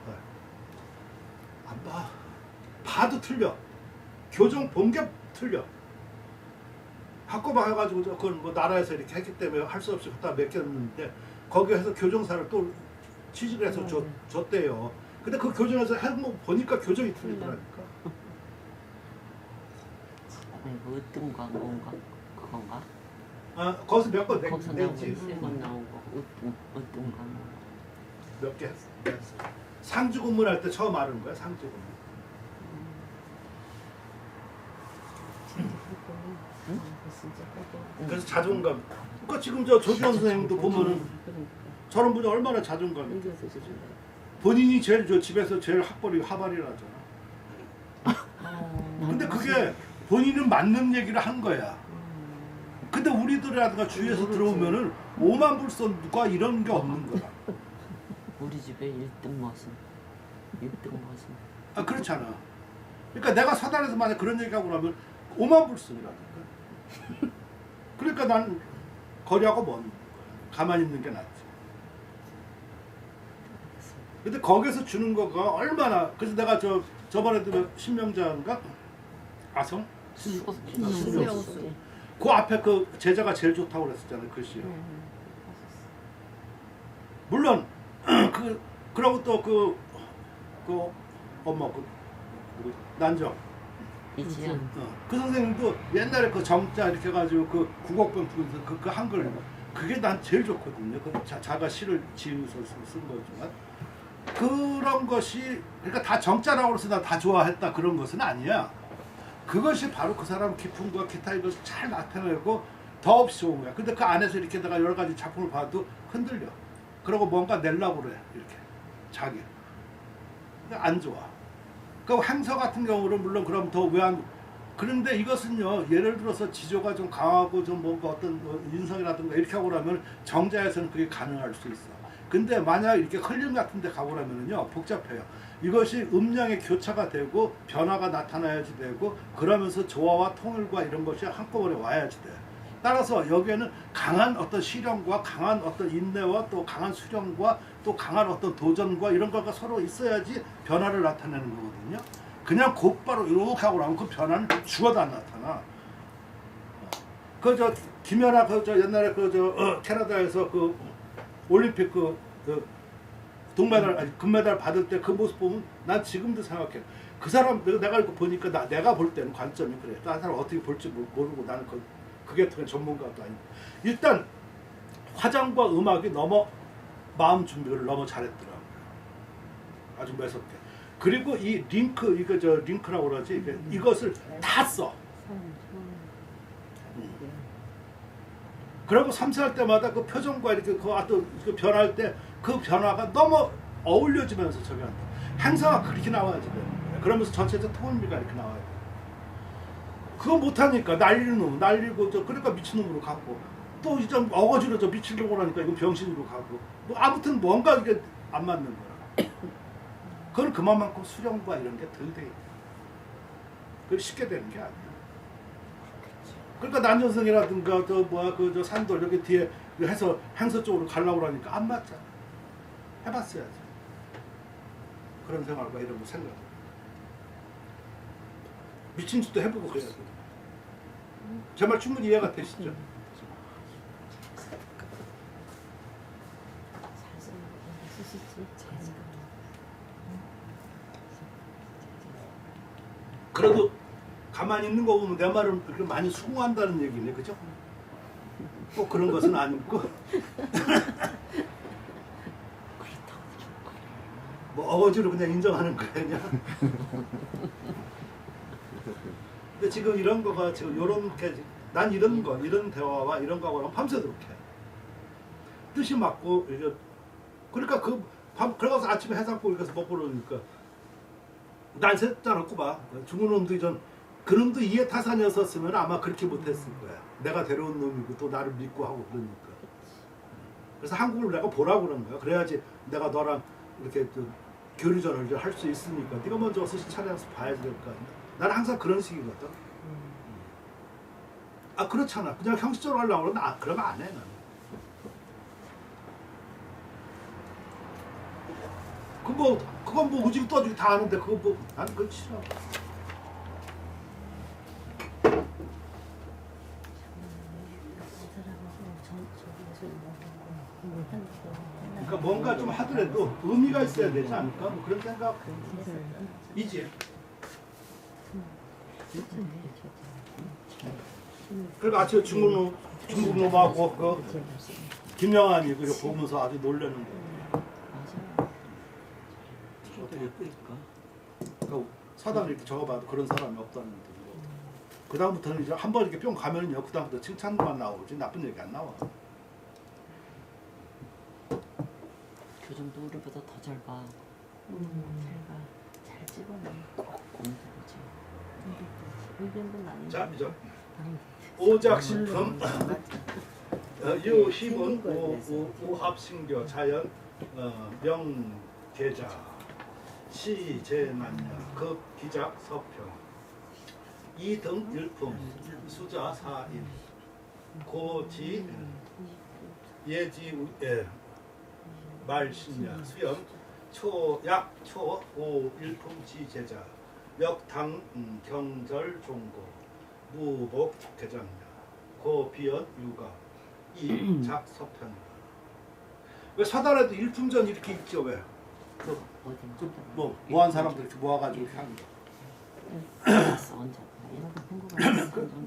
안 봐. 봐도 틀려. 교정 본 게 틀려. 학교가 해가지고 그건 뭐 나라에서 이렇게 했기 때문에 할 수 없이 갖다 맡겼는데 거기에서 교정사를 또 취직을 해서 줬대요. 근데 그 교정에서 해보고 보니까 교정이 틀리더라니까. 뭐 어떤 광고인가 그건가? 아 거기서 몇 건 거기서 냈지. 세번 나온 거 어떤 광고? 몇 개 했어. 상주 근무할 때 처음 알은 거야. 상주 근무. 그래서 자존감. 그러니까 지금 저 조지원 선생님도 보면은 저런 분이 얼마나 자존감이 있어. 본인이 제일 저 집에서 제일 학벌이 하발이라잖아. 근데 그게 본인은 맞는 얘기를 한 거야. 근데 우리들이라든가 주위에서 들어오면은 오만 불선 누가 이런 게 없는 거야. 우리 집에 1등 머슴. 1등 머슴. 아 그렇잖아. 그러니까 내가 사단에서 만약 그런 얘기하고 나면 오만 불선이라든가. 그러니까 난 거리하고 먼 거야. 가만히 있는 게 낫지. 근데 거기서 주는 거가 얼마나. 그래서 내가 저번에도 신명자인가 아성 신명수 그 앞에 그 제자가 제일 좋다고 그랬었잖아요. 글씨요. 물론 그러고 또 그 엄마 난정 이지연. 그 선생님도 옛날에 그 정자 이렇게 해가지고 그 국어권 부르면서 그 한글 그게 난 제일 좋거든요. 그 자가 시를 지으면서 쓴 거지만 그런 것이 그러니까 다 정자라고 해서 나 다 좋아했다 그런 것은 아니야. 그것이 바로 그 사람 기품과 기타 이것을 잘 나타내고 더없이 좋은 거야. 근데 그 안에서 이렇게 내가 여러 가지 작품을 봐도 흔들려. 그러고 뭔가 내려고 그래. 이렇게 자기. 근데 안 좋아. 그 행서 같은 경우는 물론 그럼 더 왜 안 그런데 이것은요 예를 들어서 지조가 좀 강하고 좀 뭔가 어떤 인성이라든가 이렇게 하고 나면 정자에서는 그게 가능할 수 있어. 근데 만약 이렇게 흘림 같은 데 가고 나면은요 복잡해요. 이것이 음량의 교차가 되고 변화가 나타나야지 되고 그러면서 조화와 통일과 이런 것이 한꺼번에 와야지 돼. 따라서 여기에는 강한 어떤 실현과 강한 어떤 인내와 또 강한 수련과 또 강한 어떤 도전과 이런 거가 서로 있어야지 변화를 나타내는 거거든요. 그냥 곧바로 이렇게 하고 나면 그 변화는 죽어도 안 나타나. 그 김연아 옛날에 캐나다에서 그 올림픽 동메달 아니 금메달 받을 때 그 모습 보면 난 지금도 생각해. 그 사람 내가 이거 보니까 내가 볼 때는 관점이 그래. 다른 사람 어떻게 볼지 모르고 나는 그게 전문가도 아니고 일단 화장과 음악이 마음 준비를 너무 잘했더라고요. 아주 매섭게. 그리고 이 링크라고 그러지 이것을 다 써. 그리고 삼수할 때마다 그 표정과 이렇게 그 변할 때 그 변화가 너무 어울려지면서 저기 한다. 행사가 그렇게 나와야지 되는 거예요. 그러면서 전체적 통일미가 이렇게 나와야 돼요. 그거 못하니까 날리는 놈, 날리고 그러니까 미친놈으로 가고 또 이제 어거지로 미치려고 하니까 이거 병신으로 가고 뭐 아무튼 뭔가 이게 안 맞는 거야. 그건 그만큼 수령과 이런 게 덜 돼 있다. 그게 쉽게 되는 게 아니야. 그러니까 난전성이라든가 저 산돌 여기 뒤에 해서 행서 쪽으로 가려고 그러니까 안 맞잖아. 해봤어야지. 그런 생활과 이런 거 생각. 미친 짓도 해보고 그래야 돼. 제 말 충분히 이해가 되시죠? 그래도 가만히 있는 거 보면 내 말을 그렇게 많이 수긍한다는 얘기네, 그죠? 꼭 그런 것은 아니고. 뭐 어거지로 그냥 인정하는 거야, 그냥. 근데 지금 이런 거가 지금 요렇게 난 이런 대화와 이런 거하고는 밤새도록 해. 뜻이 맞고 이게 그러니까 그러고서 아침에 해산국 이렇게 먹고 그러니까 난 셋잖아 꼬봐. 죽은 놈도 그놈도 이해 타산이었었으면 아마 그렇게 못했을 거야. 내가 데려온 놈이고 또 나를 믿고 하고 그러니까. 그래서 한국을 내가 보라고 그런 거야. 그래야지 내가 너랑 이렇게 교류전을 할 수 있으니까 네가 먼저 와서 차려서 봐야지 될 거 아니야. 나는 항상 그런 식이거든. 아 그렇잖아. 그냥 형식적으로 하려고 그러면 그러면 안 해 나는. 그건 뭐 우지고 떠주고 다 아는데 그거 뭐 나는 그건 싫어. 그러니까 뭔가 좀 하더라도 의미가 있어야 되지 않을까? 뭐 그런 생각이지. 그리고 아침에 중국 놈하고 그 김영환이 그거 보면서 아주 놀라는 거야. 그 사담을 이렇게 적어봐도 그런 사람이 없다는 거. 그 다음부터는 이제 한 번 이렇게 뿅 가면요. 그 다음부터 칭찬만 나오지 나쁜 얘기 안 나와. 교정도 우리보다 더 잘 봐. 잘 찍어내. 꼭 공부하지. 의견도 많이. 자 이제 오작식품 유희문 우합신교 자연 명계자 시제난야 급기작 서평 2등 일품 수자 4인 고지 예지 말신야 수연 초약 초오 일품 지제자 역당 경절 종고 무복 개장야 고비연 유가 이작 서편이다. 왜 사단에도 일품전 이렇게 있죠 왜? 뭐한 사람들 이렇게 모아가지고 이렇게 하는 거.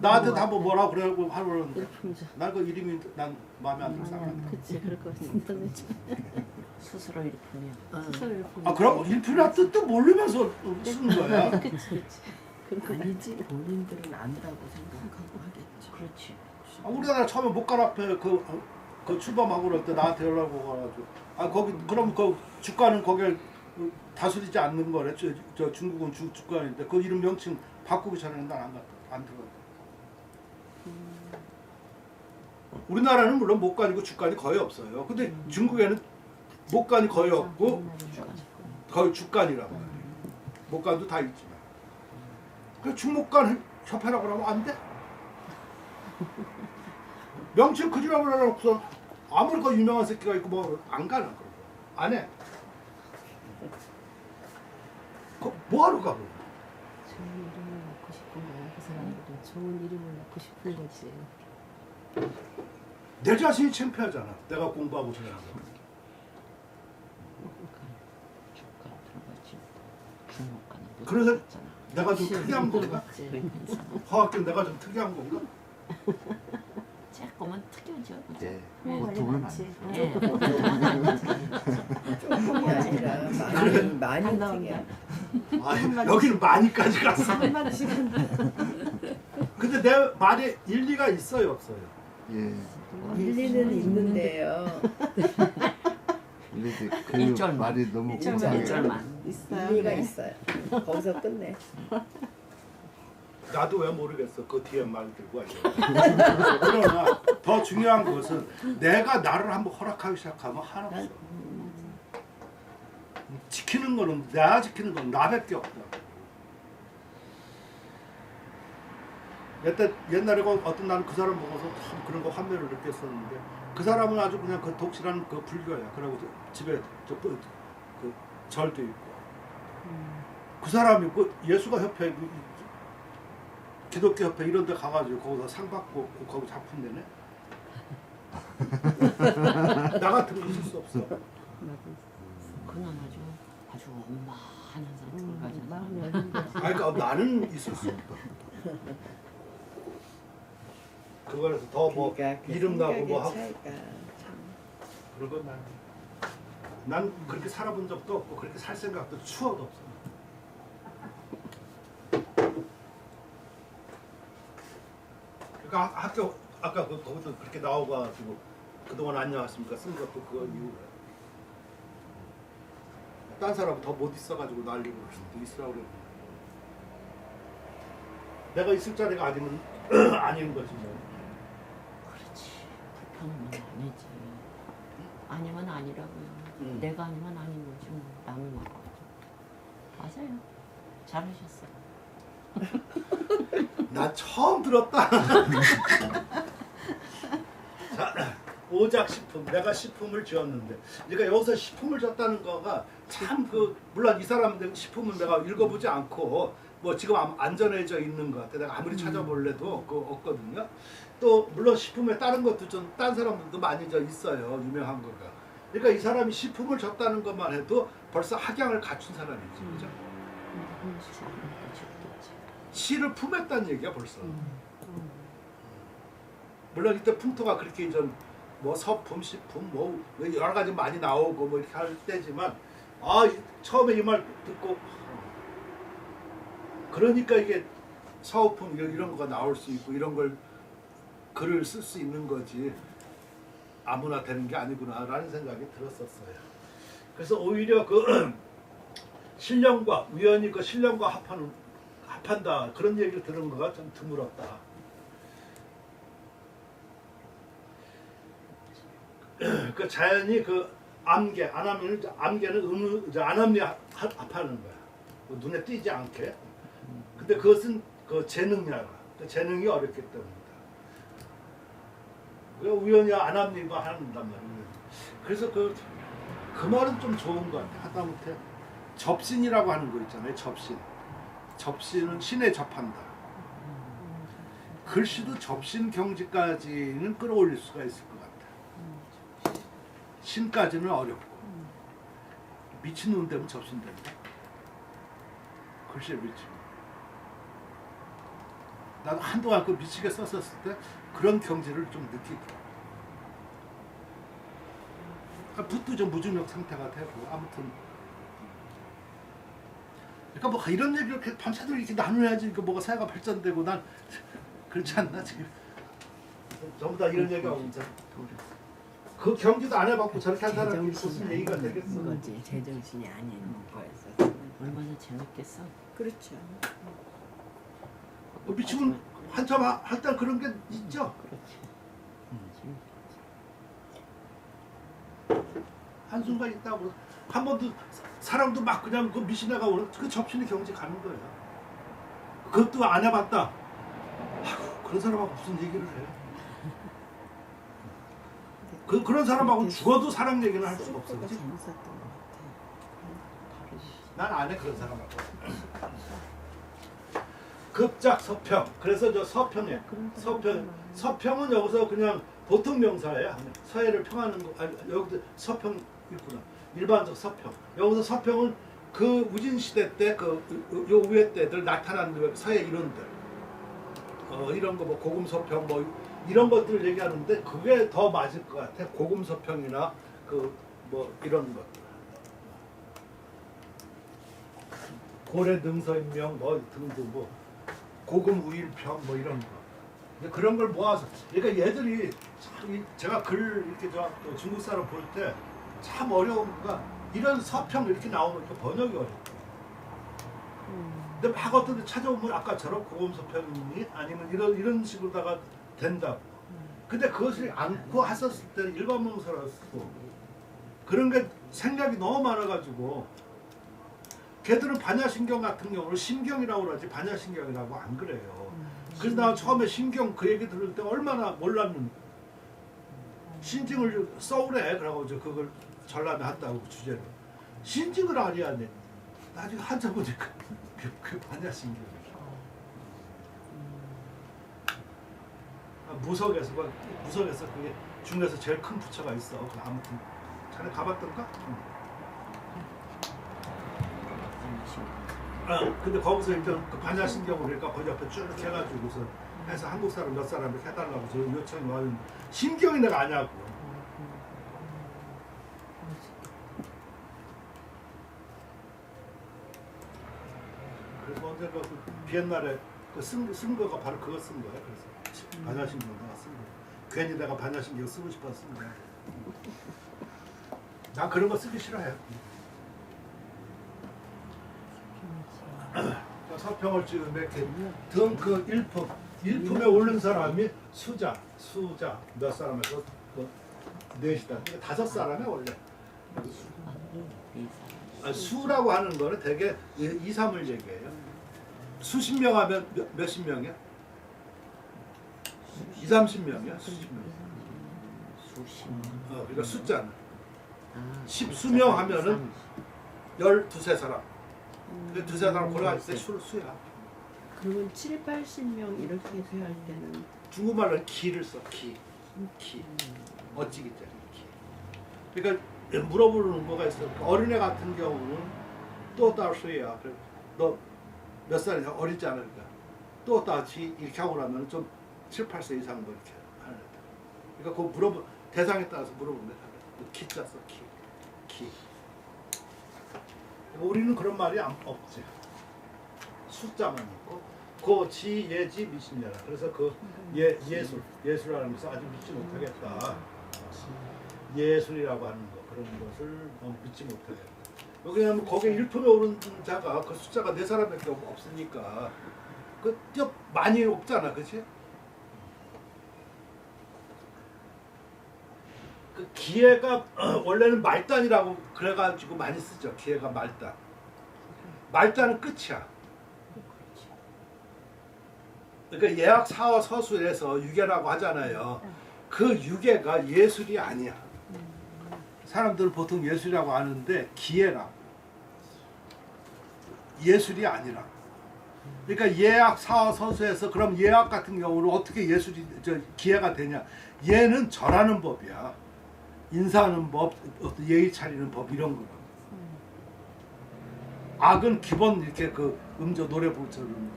나한테 한번 뭐라고 그러고 하는데 난 그 이름이 난 마음에 안 들어서 안 한다. 그치 그럴 것 같은데. 스스로 일품이야. 스스로 일품. 아 그럼 일품이라 뜻도 모르면서 쓰는 거야. 그치. 아니지 본인들은 안다고 생각하고 하겠죠. 그렇지. 아, 우리나라 처음에 목갈 앞에 그 출범하고 그럴 때 나한테 연락 오가지고 아 거기 그럼 그 주가는 거길 다스리지 않는 거래. 저 중국은 주가인데 그 이름 명칭 바꾸기 전에는 난 안 들어갔다. 우리나라는 물론 목간이고 주간이 거의 없어요. 근데 중국에는 목간이 거의 없고 거의 주간이라고 해요. 목간도 다 있지만. 그 중목간 협회라고 하면 안 돼? 명칭 그지라고 해놓고서 아무리 그 유명한 새끼가 있고 뭐 안 가는 거 안 해. 그 뭐하러 가? 좋은 이름을 넣고 싶은 거야. 그 사람들은 좋은 이름을 넣고 싶은 거지. 내 자신이 창피하잖아. 내가 공부하고 잘하는 거. 주가 들어가지. 중목가는 그래서 내가 좀 특이한 건가? 화학교 내가 좀 특이한 건가? 조금은 특이하죠. 네. 뭐 보통은 많지. 예. 조금이 아니라 많이 특이야. 아 여기는 많이까지 갔어. 한마디씩 한다. 근데 내 말에 일리가 있어요, 없어요? 예. 일리는 있는데요. 근데 이제 그 일절만. 말이 너무 일절만. 공상해요. 일절만. 있어요. 일리가 있어요. 거기서 끝내. 나도 왜 모르겠어. 그 뒤에 말 들고 하죠. 그러나 더 중요한 것은 내가 나를 한번 허락하기 시작하면 하나 없어. 지키는 거는 내가 지키는 건 나밖에 없다. 옛날에 어떤 나는 그 사람 보고서 참 그런 거 환멸을 느꼈었는데 그 사람은 아주 그냥 그 독실한 그 불교야. 그러고 집에 그 절도 있고 그 사람이 그 예수가 협회 기독교 협회 이런 데 가가지고 거기서 상 받고 거기 작품 내네. 나 같은 거 있을 수 없어. 그는 아주 원만한 상태를 가졌어. 마음이 열린다. 그러니까 나는 있을 수 없다. 그거에서 더 뭐 그러니까 그 이름 나고 생각의 뭐 하고 차이가 참. 그런 건 난 그렇게 살아본 적도 없고 그렇게 살 생각도 추억도 없어. 그러니까 학교 아까 거기서 그렇게 나와가지고 그동안 안녕하십니까 쓴 것도 그거 이유래. 딴 사람 더 못 있어가지고 난리고 그럴 수도 있으라고 그래. 내가 있을 자리가 아니면 아닌 거지 뭐. 그렇지. 불편하면 아니지. 아니면 아니라고요. 내가 아니면 아닌 거지 뭐. 남을 먹고. 맞아요. 잘하셨어. 나 처음 들었다. 자, 오작식품. 내가 식품을 지었는데, 그러니까 여기서 식품을 졌다는 거가 참 물론 이 사람들 식품은 내가 읽어보지 않고 뭐 지금 안전해져 있는 것 같아. 내가 아무리 찾아볼래도 그거 없거든요. 또 물론 식품에 다른 것도 좀 딴 사람들도 많이 저 있어요. 유명한 거가. 그러니까 이 사람이 식품을 졌다는 것만 해도 벌써 학양을 갖춘 사람이지, 그죠? 시를 품했다는 얘기야 벌써. 물론 이때 풍토가 그렇게 이전 뭐 서품, 시품 뭐 여러 가지 많이 나오고 뭐 이렇게 할 때지만 처음에 이 말 듣고 그러니까 이게 서품 이런 거가 나올 수 있고 이런 걸 글을 쓸 수 있는 거지 아무나 되는 게 아니구나라는 생각이 들었었어요. 그래서 오히려 그 신령과 우연히 그 신령과 합한다 그런 얘기를 들은 거가 좀 드물었다. 그 자연이 그 암계 안 하면 암계는 안암리 합하는 거야. 눈에 띄지 않게. 근데 그것은 그 재능이라. 그 재능이 어렵기 때문이다. 그 우연히 안암리가 한단 말이에요. 그래서 그 말은 좀 좋은 것 같아. 하다못해 접신이라고 하는 거 있잖아요. 접신. 접신은 신에 접한다. 글씨도 접신 경지까지는 끌어올릴 수가 있을 것 같아. 신까지는 어렵고 미친놈 되면 접신된다. 글씨에 미치고 나도 한동안 그 미치게 썼었을 때 그런 경지를 좀 느끼더라고. 그러니까 붓도 좀 무중력 상태가 되고 아무튼 그러니까 뭐 이런 얘기를 이렇게 밤새도록 이렇게 나눠야지 그 뭐가 사회가 발전되고 난 그렇지 않나 지금 전부 다 이런 얘기가 오면 그 경기도 안 해봤고 저렇게 한 사람이 무슨 얘기가 되겠어. 거지. 제정신이 아닌 거였어. 얼마나 재밌겠어. 그렇죠. 미치면 한참 할 때 그런 게 있죠. 그렇지. 한순간 있다고 한 번도 사람도 막 그냥 그 미신애가 오는 그 접신의 경지 가는 거예요. 그것도 안 해봤다. 아이고, 그런 사람하고 무슨 얘기를 해. 그런 사람하고 죽어도 사랑 얘기는 할 수가 없어. 그치? 재밌었던 것 같아. 난 안 해 그런 사람하고. 급작 서평. 그래서 저 서평에 서평은 여기서 그냥 보통 명사예요. 서해를 평하는 거. 아니, 여기도 서평 있구나. 일반적 서평. 여기서 서평은 그 우진 시대 때 그 요 위에 때들 나타나는 서해 이론들. 이런 거 뭐 고금 서평 뭐 이런 것들을 얘기하는데 그게 더 맞을 것 같아. 고금 서평이나 그 뭐 이런 것들. 고래 능서인명 뭐 등등 뭐 고금 우일평 뭐 이런 거. 그런 걸 모아서 그러니까 얘들이 참 제가 글 이렇게 저 중국 사람 볼 때 참 어려운 거가 이런 서평 이렇게 나오면 번역이 어렵고 근데 막 어떤 데 찾아오면 아까처럼 고검소편이 아니면 이런 식으로다가 된다고. 근데 그것을 안고 하셨을 때는 일반 명사라서 그런 게 생략이 너무 많아가지고 걔들은 반야신경 같은 경우는 심경이라고 그러지 반야신경이라고 안 그래요. 그래서 나 처음에 심경 그 얘기 들을 때 얼마나 몰랐는데 신증을 써오래 그러고 그걸 전람회 한다고 그 주제로 신증을 알아야 돼. 나중에 한참 보니까 그 반야신경이야. 무석에서 그게 중에서 제일 큰 부처가 있어. 그 아무튼 자네 가봤던가? 근데 거기서 일단 그 반야신경을 그러니까 거기 옆에 쭉 해가지고서 해서 한국 사람 몇 사람 이렇게 해달라고 저 요청이 와는 신경이 내가 아냐고. 그래서 언젠가 그 비엔날에 쓴 거가 바로 그거 쓴 거야. 그래서 반야신경 내가 쓴 거야. 괜히 내가 반야신경 쓰고 싶어서 쓴 거야. 난 그런 거 쓰기 싫어해. 서평을 찍으면 이렇게 등그 일품에 오른 사람이 수자 몇 사람에서 넷이다. 그러니까 5사람에 원래. 수라고 하는 거는 대개 2, 3을 얘기해요. 수십 명 하면 몇십 명이야? 2, 30명이야. 수십 명. 그러니까 숫자는. 10수명 하면은 12세 사람. 두세 사람 골라갈 때 수야. 그러면 7, 80명 이렇게 해서 할 때는 중국말로는 기를 써. 기. 멋지기 때문에 기. 그러니까 물어보는 거가 있어. 어린애 같은 경우는 또 딸수야. 너 몇 살이냐? 어리지 않으니까. 또 딸지 이렇게 하고 나면 좀 7, 8세 이상 뭐 이렇게 하는 애들. 그러니까 그 대상에 따라서 물어보면 돼. 기자 써. 기. 우리는 그런 말이 없지. 숫자만 있고 고지 예지 미신이라. 그래서 그 예술이라는 것을 아주 믿지 못하겠다. 예술이라고 하는 거 그런 것을 너무 믿지 못하겠다. 왜냐하면 거기에 일품에 오른 자가 그 숫자가 4사람밖에 없으니까 그 많이 없잖아, 그렇지? 그 기회가 원래는 말단이라고 그래가지고 많이 쓰죠. 기회가 말단. 말단은 끝이야. 그러니까 예학 사어 서술에서 유계라고 하잖아요. 그 유계가 예술이 아니야. 사람들은 보통 예술이라고 하는데 기회라고. 예술이 아니라. 그러니까 예학 사어 서술에서 그럼 예학 같은 경우는 어떻게 기회가 되냐? 예는 절하는 법이야. 인사하는 법, 어떤 예의 차리는 법 이런 거라고. 악은 기본 이렇게 그 음조 노래 부르처럼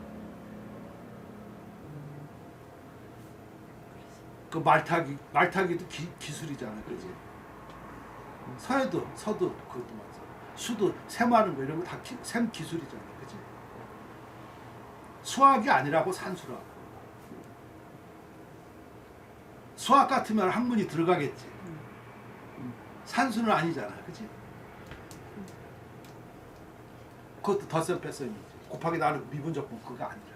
그 말타기도 기술이잖아, 그렇지? 서도 그것도 맞아. 수도 셈하는 거 이런 거 다 셈 기술이잖아, 그렇지? 수학이 아니라고 산수라고. 수학 같으면 학문이 들어가겠지. 산수는 아니잖아, 그렇지? 그것도 덧셈 뺄셈이지. 곱하기 나누기 미분적분 그거 아니라.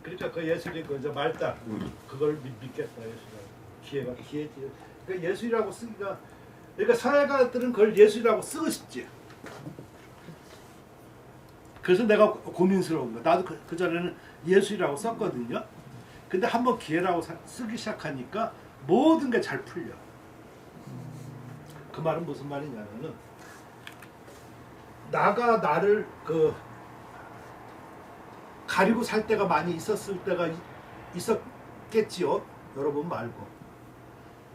그러니까 그 예술이 그 이제 말단 그걸 믿겠다 예술이라고. 기회지. 그러니까 예술이라고 쓰기가 그러니까 사회가들은 그걸 예술이라고 쓰고 싶지. 그래서 내가 고민스러운 거야. 나도 그 전에는 예술이라고 썼거든요. 근데 한번 기회라고 쓰기 시작하니까 모든 게 잘 풀려. 그 말은 무슨 말이냐면은 나를 가리고 살 때가 많이 있었을 때가 있었겠지요. 여러분 말고.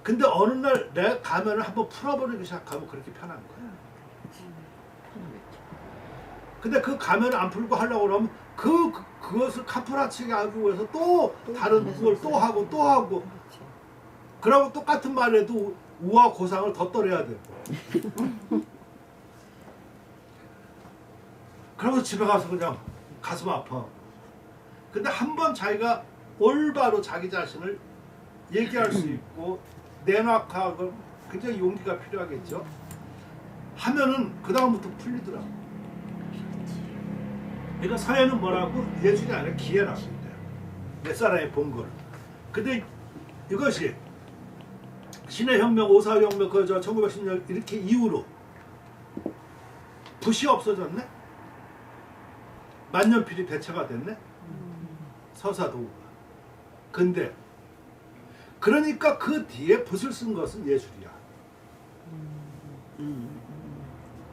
근데 어느 날 내가 가면을 한번 풀어버리기 시작하면 그렇게 편한 거야. 근데 그 가면을 안 풀고 하려고 그러면 그것을 카프라치게 하기 위해서 또 다른 걸 또 하고 그러고 똑같은 말에도 우와 고상을 덧떠려야 되고 그러고 집에 가서 그냥 가슴 아파. 근데 한번 자기가 올바로 자기 자신을 얘기할 수 있고 내놓고 굉장히 용기가 필요하겠죠. 하면은 그 다음부터 풀리더라고. 그러니까 사회는 뭐라고? 예술이 아니라 기회라고 해요. 몇 사람이 본 걸. 근데 이것이 신의 혁명, 오사혁명, 그저 1910년 이렇게 이후로 붓이 없어졌네. 만년필이 대체가 됐네. 서사도구가. 근데 그러니까 그 뒤에 붓을 쓴 것은 예술이야.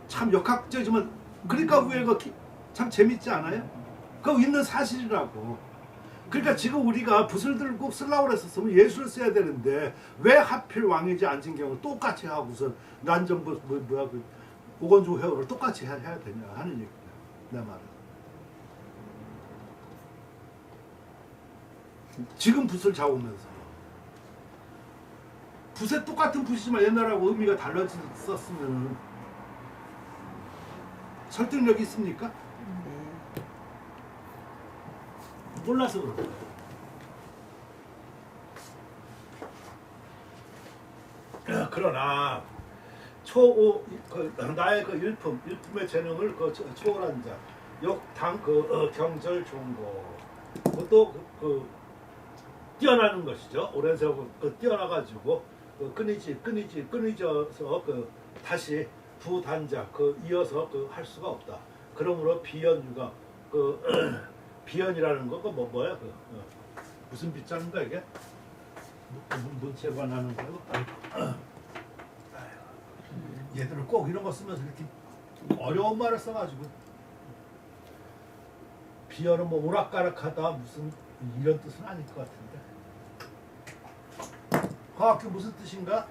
참 역학적이지만 그러니까 왜 이거 참 재밌지 않아요? 그거 있는 사실이라고. 그러니까 지금 우리가 붓을 들고 쓰려고 했었으면 예술을 써야 되는데 왜 하필 왕이지 안진경을 똑같이 하고서 난전부 뭐야 그 오건조 회오를 똑같이 해야 되냐 하는 얘기야. 내 말은. 지금 붓을 잡으면서 붓에 똑같은 붓이지만 옛날하고 의미가 달라졌었으면 설득력이 있습니까? 네. 몰라서 그런 거예요. 그러나 나의 그 일품의 재능을 초월한 자, 역당 경절 종고, 그것도 뛰어나는 것이죠. 오랜 세월 뛰어나가지고 끊이져서 다시 부단자 이어서 할 수가 없다. 그러므로 비연유가 비연이라는 거가 뭐야 무슨 빗자인가 이게 문체가 관하는 거고. 얘들은 꼭 이런 거 쓰면서 이렇게 어려운 말을 써가지고 비연은 뭐 오락가락하다 무슨 이런 뜻은 아닐 것 같은데. 과학교 무슨 뜻인가?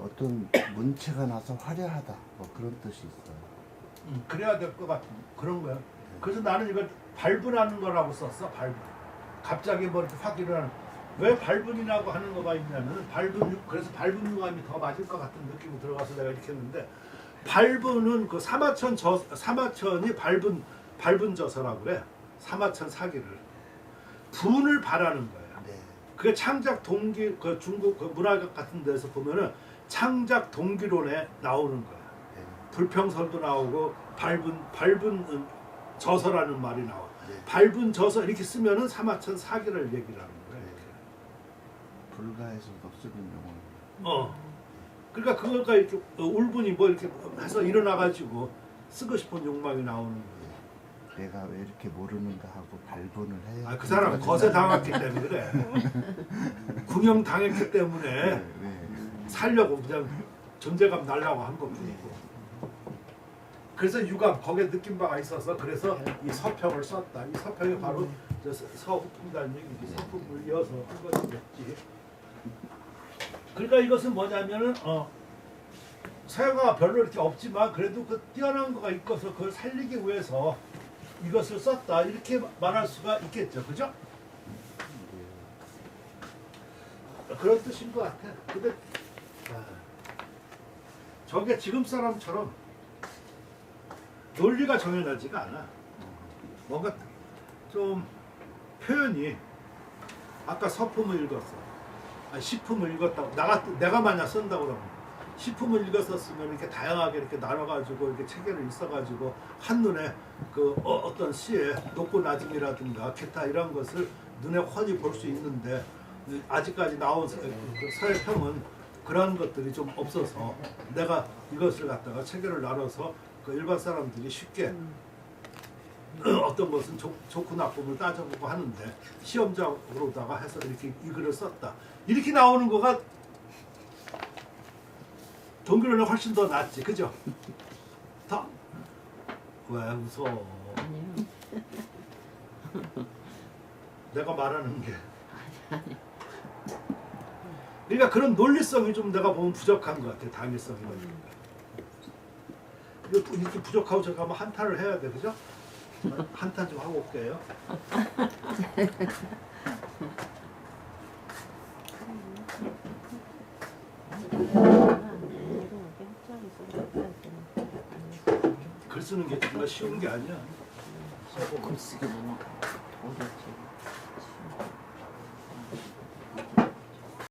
어떤 문체가 나서 화려하다 뭐 그런 뜻이 있어요. 그래야 될 것 같은 그런 거야. 그래서 나는 이걸 발분하는 거라고 썼어. 발분. 갑자기 뭐 이렇게 확 일어나는. 왜 발분이라고 하는 거가 있냐면 그래서 발분유감이 더 맞을 것 같은 느낌이 들어가서 내가 이렇게 했는데, 발분은 그 사마천이 발분저서라고 그래. 사마천 사기를 분을 바라는 거야. 네. 그게 창작 동기 중국 문화학 같은 데서 보면은 창작 동기론에 나오는 거야. 네. 불평설도 나오고 발분 저서라는 말이 나와. 네. 발분 저서 이렇게 쓰면은 사마천 사기를 얘기를 하는 거야. 네. 불가에서도 쓰는 용어. 그러니까 그거가 이렇게 울분이 뭐 이렇게 해서 일어나가지고 쓰고 싶은 욕망이 나오는 거예요. 내가 왜 이렇게 모르는가 하고 발분을 해요. 그 사람은 거세 당했기 때문에 그래. 궁형 당했기 때문에 네. 살려고 그냥 존재감 날라고 한 것뿐이고. 그래서 유감 거기에 느낀 바가 있어서 그래서 이 서평을 썼다. 이 서평이 바로 서후풍이라는 얘기지. 서풍을 이어서 한 것이겠지. 그러니까 이것은 뭐냐면은 서양화가 별로 이렇게 없지만 그래도 그 뛰어난 거가 있어서 그걸 살리기 위해서 이것을 썼다 이렇게 말할 수가 있겠죠, 그죠? 그런 뜻인 것 같아. 근데 저게 지금 사람처럼 논리가 정해나지가 않아. 뭔가 좀 표현이 아까 서품을 읽었어. 시품을 읽었다고 내가 만약 쓴다고 그러면 시품을 읽었었으면 이렇게 다양하게 이렇게 나눠가지고 이렇게 체계를 있어가지고 한눈에 어떤 시의 높고 낮음이라든가 기타 이런 것을 눈에 훤히 볼 수 있는데 아직까지 나온 서예평은 그런 것들이 좀 없어서 내가 이것을 갖다가 체계를 나눠서 일반 사람들이 쉽게 어떤 것은 좋고 나쁨을 따져보고 하는데 시험장으로다가 해서 이렇게 이 글을 썼다. 이렇게 나오는 거가 동기론이 훨씬 더 낫지, 그죠? 더. 왜 웃어? 아니요. 내가 말하는 게. 그러니까 그런 논리성이 좀 내가 보면 부족한 것 같아. 당위성이라든가. 이렇게 부족하고 저렇게 하면 한탄을 해야 돼, 그죠? 한탄 좀 하고 올게요. 글 쓰는 게 정말 쉬운 게 아니야. 글 쓰기는 어렵지.